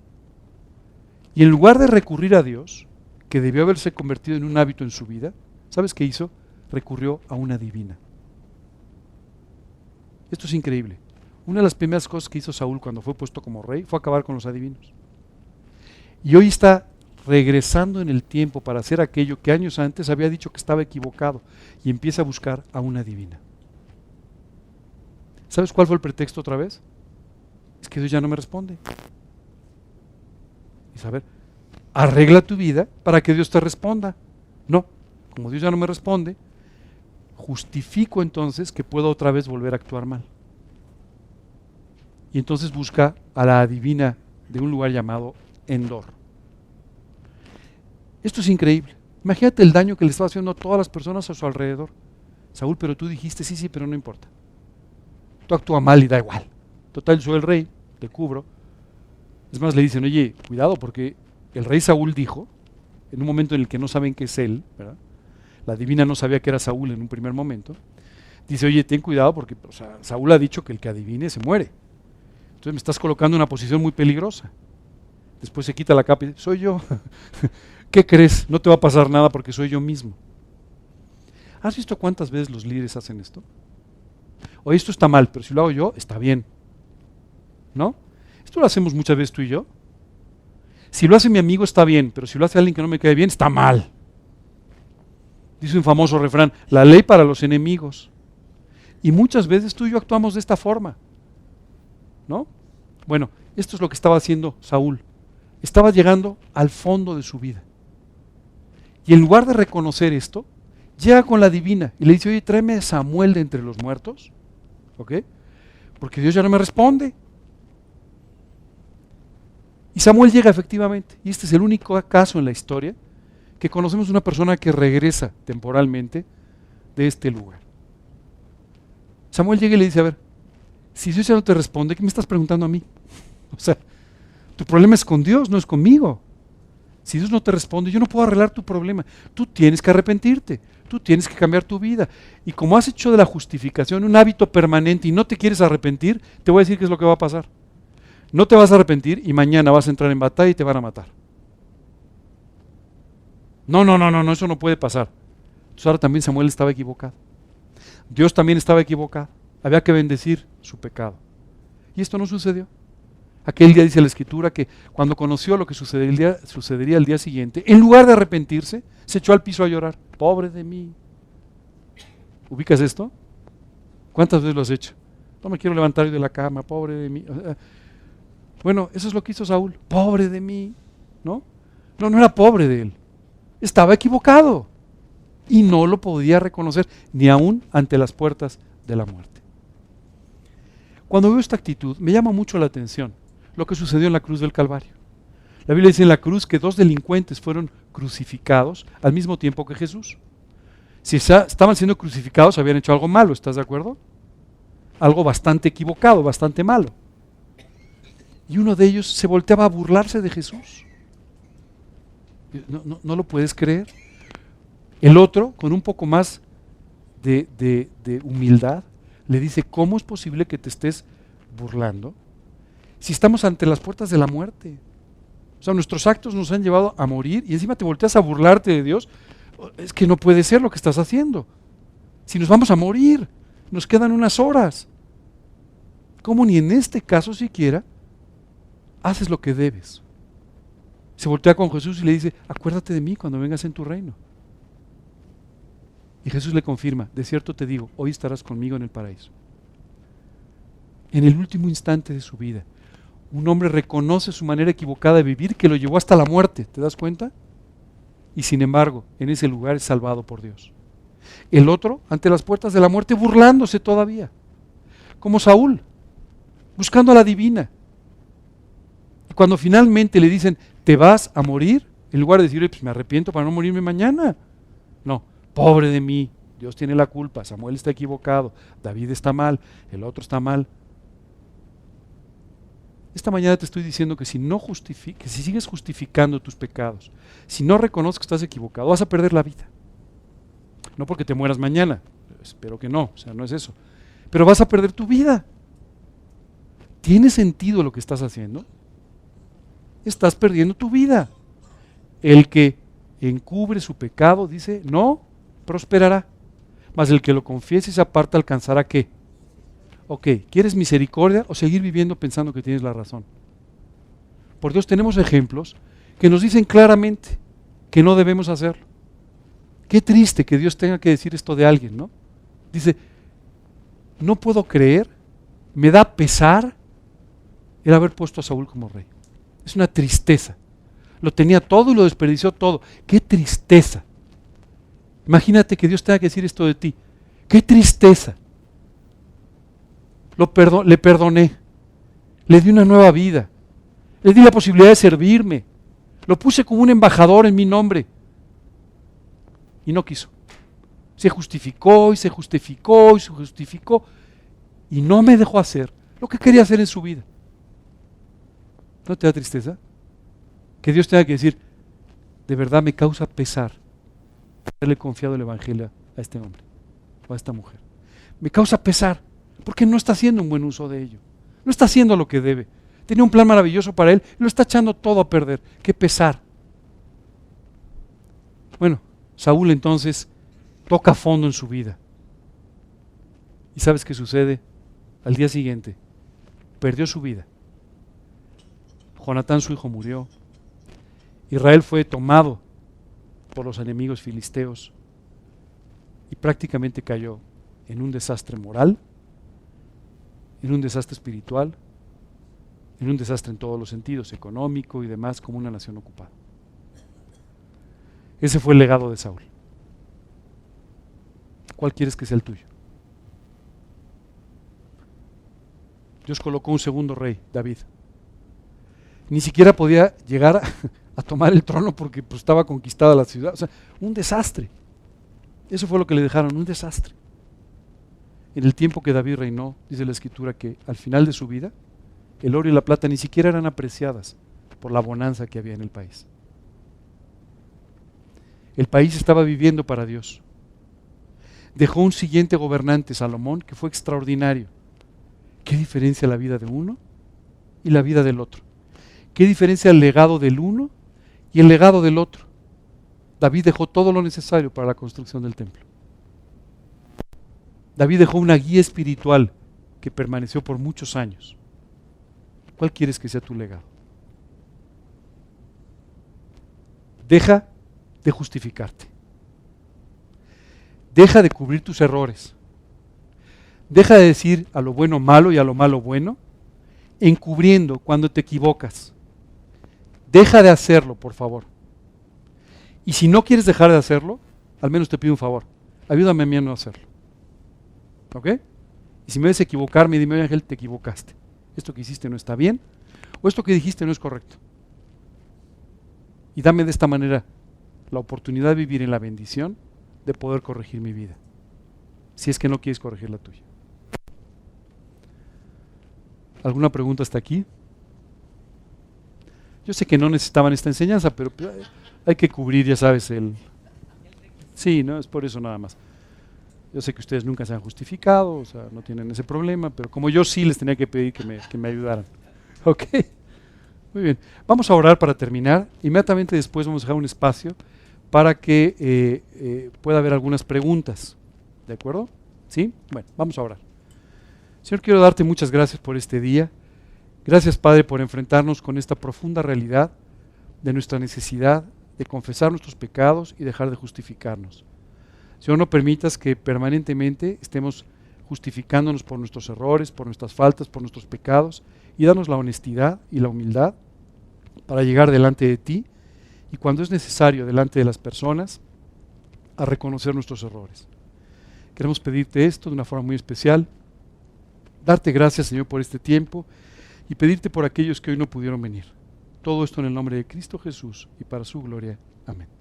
Y en lugar de recurrir a Dios, que debió haberse convertido en un hábito en su vida, ¿sabes qué hizo? Recurrió a una divina. Esto es increíble. Una de las primeras cosas que hizo Saúl cuando fue puesto como rey fue acabar con los adivinos. Y hoy está regresando en el tiempo para hacer aquello que años antes había dicho que estaba equivocado, y empieza a buscar a una divina. ¿Sabes cuál fue el pretexto otra vez? Es que Dios ya no me responde. Y a ver, arregla tu vida para que Dios te responda. No, como Dios ya no me responde, justifico entonces que puedo otra vez volver a actuar mal. Y entonces busca a la adivina de un lugar llamado Endor. Esto es increíble. Imagínate el daño que le estaba haciendo a todas las personas a su alrededor. Saúl, pero tú dijiste, sí, pero no importa. Tú actúa mal y da igual. Total, soy el rey, te cubro. Es más, le dicen, oye, cuidado, porque el rey Saúl dijo, en un momento en el que no saben que es él, ¿verdad? La adivina no sabía que era Saúl en un primer momento. Dice, oye, ten cuidado porque Saúl ha dicho que el que adivine se muere. Entonces me estás colocando en una posición muy peligrosa. Después se quita la capa y dice, soy yo. ¿Qué crees? No te va a pasar nada porque soy yo mismo. ¿Has visto cuántas veces los líderes hacen esto? Oye, esto está mal, pero si lo hago yo, está bien. ¿No? Esto lo hacemos muchas veces tú y yo. Si lo hace mi amigo está bien, pero si lo hace alguien que no me cae bien, está mal. Dice un famoso refrán, la ley para los enemigos. Y muchas veces tú y yo actuamos de esta forma, ¿no? Bueno, esto es lo que estaba haciendo Saúl. Estaba llegando al fondo de su vida. Y en lugar de reconocer esto, llega con la divina y le dice, oye, tráeme a Samuel de entre los muertos, ¿ok? Porque Dios ya no me responde. Y Samuel llega efectivamente, y este es el único caso en la historia que conocemos una persona que regresa temporalmente de este lugar. Samuel llega y le dice, a ver, si Dios ya no te responde, ¿qué me estás preguntando a mí? O sea, tu problema es con Dios, no es conmigo. Si Dios no te responde, yo no puedo arreglar tu problema. Tú tienes que arrepentirte, tú tienes que cambiar tu vida. Y como has hecho de la justificación un hábito permanente y no te quieres arrepentir, te voy a decir qué es lo que va a pasar. No te vas a arrepentir y mañana vas a entrar en batalla y te van a matar. No, eso no puede pasar. Entonces ahora también Samuel estaba equivocado. Dios también estaba equivocado. Había que bendecir su pecado. Y esto no sucedió. Aquel día dice la Escritura que cuando conoció lo que sucedería el día siguiente, en lugar de arrepentirse, se echó al piso a llorar. Pobre de mí. ¿Ubicas esto? ¿Cuántas veces lo has hecho? No me quiero levantar de la cama, pobre de mí. Bueno, eso es lo que hizo Saúl. Pobre de mí, ¿no? No era pobre de él. Estaba equivocado. Y no lo podía reconocer, ni aún ante las puertas de la muerte. Cuando veo esta actitud, me llama mucho la atención lo que sucedió en la cruz del Calvario. La Biblia dice en la cruz que 2 delincuentes fueron crucificados al mismo tiempo que Jesús. Si estaban siendo crucificados, habían hecho algo malo, ¿estás de acuerdo? Algo bastante equivocado, bastante malo. Y uno de ellos se volteaba a burlarse de Jesús. ¿No lo puedes creer? El otro, con un poco más de humildad, le dice, ¿cómo es posible que te estés burlando si estamos ante las puertas de la muerte? O sea, nuestros actos nos han llevado a morir y encima te volteas a burlarte de Dios. Es que no puede ser lo que estás haciendo. Si nos vamos a morir, nos quedan unas horas. ¿Cómo ni en este caso siquiera haces lo que debes? Se voltea con Jesús y le dice, acuérdate de mí cuando vengas en tu reino. Y Jesús le confirma, de cierto te digo, hoy estarás conmigo en el paraíso. En el último instante de su vida, un hombre reconoce su manera equivocada de vivir que lo llevó hasta la muerte, ¿te das cuenta? Y sin embargo, en ese lugar es salvado por Dios. El otro, ante las puertas de la muerte, burlándose todavía, como Saúl, buscando a la divina. Y cuando finalmente le dicen, te vas a morir, en lugar de decir, pues me arrepiento para no morirme mañana. No, pobre de mí, Dios tiene la culpa, Samuel está equivocado, David está mal, el otro está mal. Esta mañana te estoy diciendo que si sigues justificando tus pecados, si no reconoces que estás equivocado, vas a perder la vida. No porque te mueras mañana, espero que no, o sea, no es eso. Pero vas a perder tu vida. ¿Tiene sentido lo que estás haciendo? Estás perdiendo tu vida. El que encubre su pecado, dice, no prosperará. Mas el que lo confiese y se aparta alcanzará ¿qué? Ok, ¿quieres misericordia o seguir viviendo pensando que tienes la razón? Por Dios, tenemos ejemplos que nos dicen claramente que no debemos hacerlo. Qué triste que Dios tenga que decir esto de alguien, ¿no? Dice, no puedo creer, me da pesar el haber puesto a Saúl como rey. Es una tristeza. Lo tenía todo y lo desperdició todo. ¡Qué tristeza! Imagínate que Dios tenga que decir esto de ti. ¡Qué tristeza! Le perdoné, le di una nueva vida, le di la posibilidad de servirme, lo puse como un embajador en mi nombre y no quiso. Se justificó y se justificó y se justificó y no me dejó hacer lo que quería hacer en su vida. ¿No te da tristeza? Que Dios tenga que decir, de verdad me causa pesar haberle confiado el evangelio a este hombre o a esta mujer. Me causa pesar. Porque no está haciendo un buen uso de ello. No está haciendo lo que debe. Tenía un plan maravilloso para él y lo está echando todo a perder. ¡Qué pesar! Bueno, Saúl entonces toca fondo en su vida. ¿Y sabes qué sucede? Al día siguiente, perdió su vida. Jonatán, su hijo, murió. Israel fue tomado por los enemigos filisteos y prácticamente cayó en un desastre moral, en un desastre espiritual, en un desastre en todos los sentidos, económico y demás, como una nación ocupada. Ese fue el legado de Saúl. ¿Cuál quieres que sea el tuyo? Dios colocó un segundo rey, David. Ni siquiera podía llegar a tomar el trono porque pues, estaba conquistada la ciudad. O sea, un desastre. Eso fue lo que le dejaron, un desastre. En el tiempo que David reinó, dice la Escritura que al final de su vida, el oro y la plata ni siquiera eran apreciadas por la bonanza que había en el país. El país estaba viviendo para Dios. Dejó un siguiente gobernante, Salomón, que fue extraordinario. ¿Qué diferencia la vida de uno y la vida del otro? ¿Qué diferencia el legado del uno y el legado del otro? David dejó todo lo necesario para la construcción del templo. David dejó una guía espiritual que permaneció por muchos años. ¿Cuál quieres que sea tu legado? Deja de justificarte. Deja de cubrir tus errores. Deja de decir a lo bueno malo y a lo malo bueno, encubriendo cuando te equivocas. Deja de hacerlo, por favor. Y si no quieres dejar de hacerlo, al menos te pido un favor. Ayúdame a mí a no hacerlo. ¿Ok? Y si me ves equivocarme, dime, oye Ángel, te equivocaste. Esto que hiciste no está bien, o esto que dijiste no es correcto. Y dame de esta manera la oportunidad de vivir en la bendición de poder corregir mi vida, si es que no quieres corregir la tuya. ¿Alguna pregunta hasta aquí? Yo sé que no necesitaban esta enseñanza, pero hay que cubrir, ya sabes, Sí, no, es por eso nada más. Yo sé que ustedes nunca se han justificado, o sea, no tienen ese problema, pero como yo sí les tenía que pedir que me ayudaran. Ok, muy bien. Vamos a orar para terminar. Inmediatamente después vamos a dejar un espacio para que pueda haber algunas preguntas. ¿De acuerdo? ¿Sí? Bueno, vamos a orar. Señor, quiero darte muchas gracias por este día. Gracias, Padre, por enfrentarnos con esta profunda realidad de nuestra necesidad de confesar nuestros pecados y dejar de justificarnos. Señor, no permitas que permanentemente estemos justificándonos por nuestros errores, por nuestras faltas, por nuestros pecados, y danos la honestidad y la humildad para llegar delante de ti y cuando es necesario delante de las personas a reconocer nuestros errores. Queremos pedirte esto de una forma muy especial, darte gracias, Señor, por este tiempo y pedirte por aquellos que hoy no pudieron venir. Todo esto en el nombre de Cristo Jesús y para su gloria. Amén.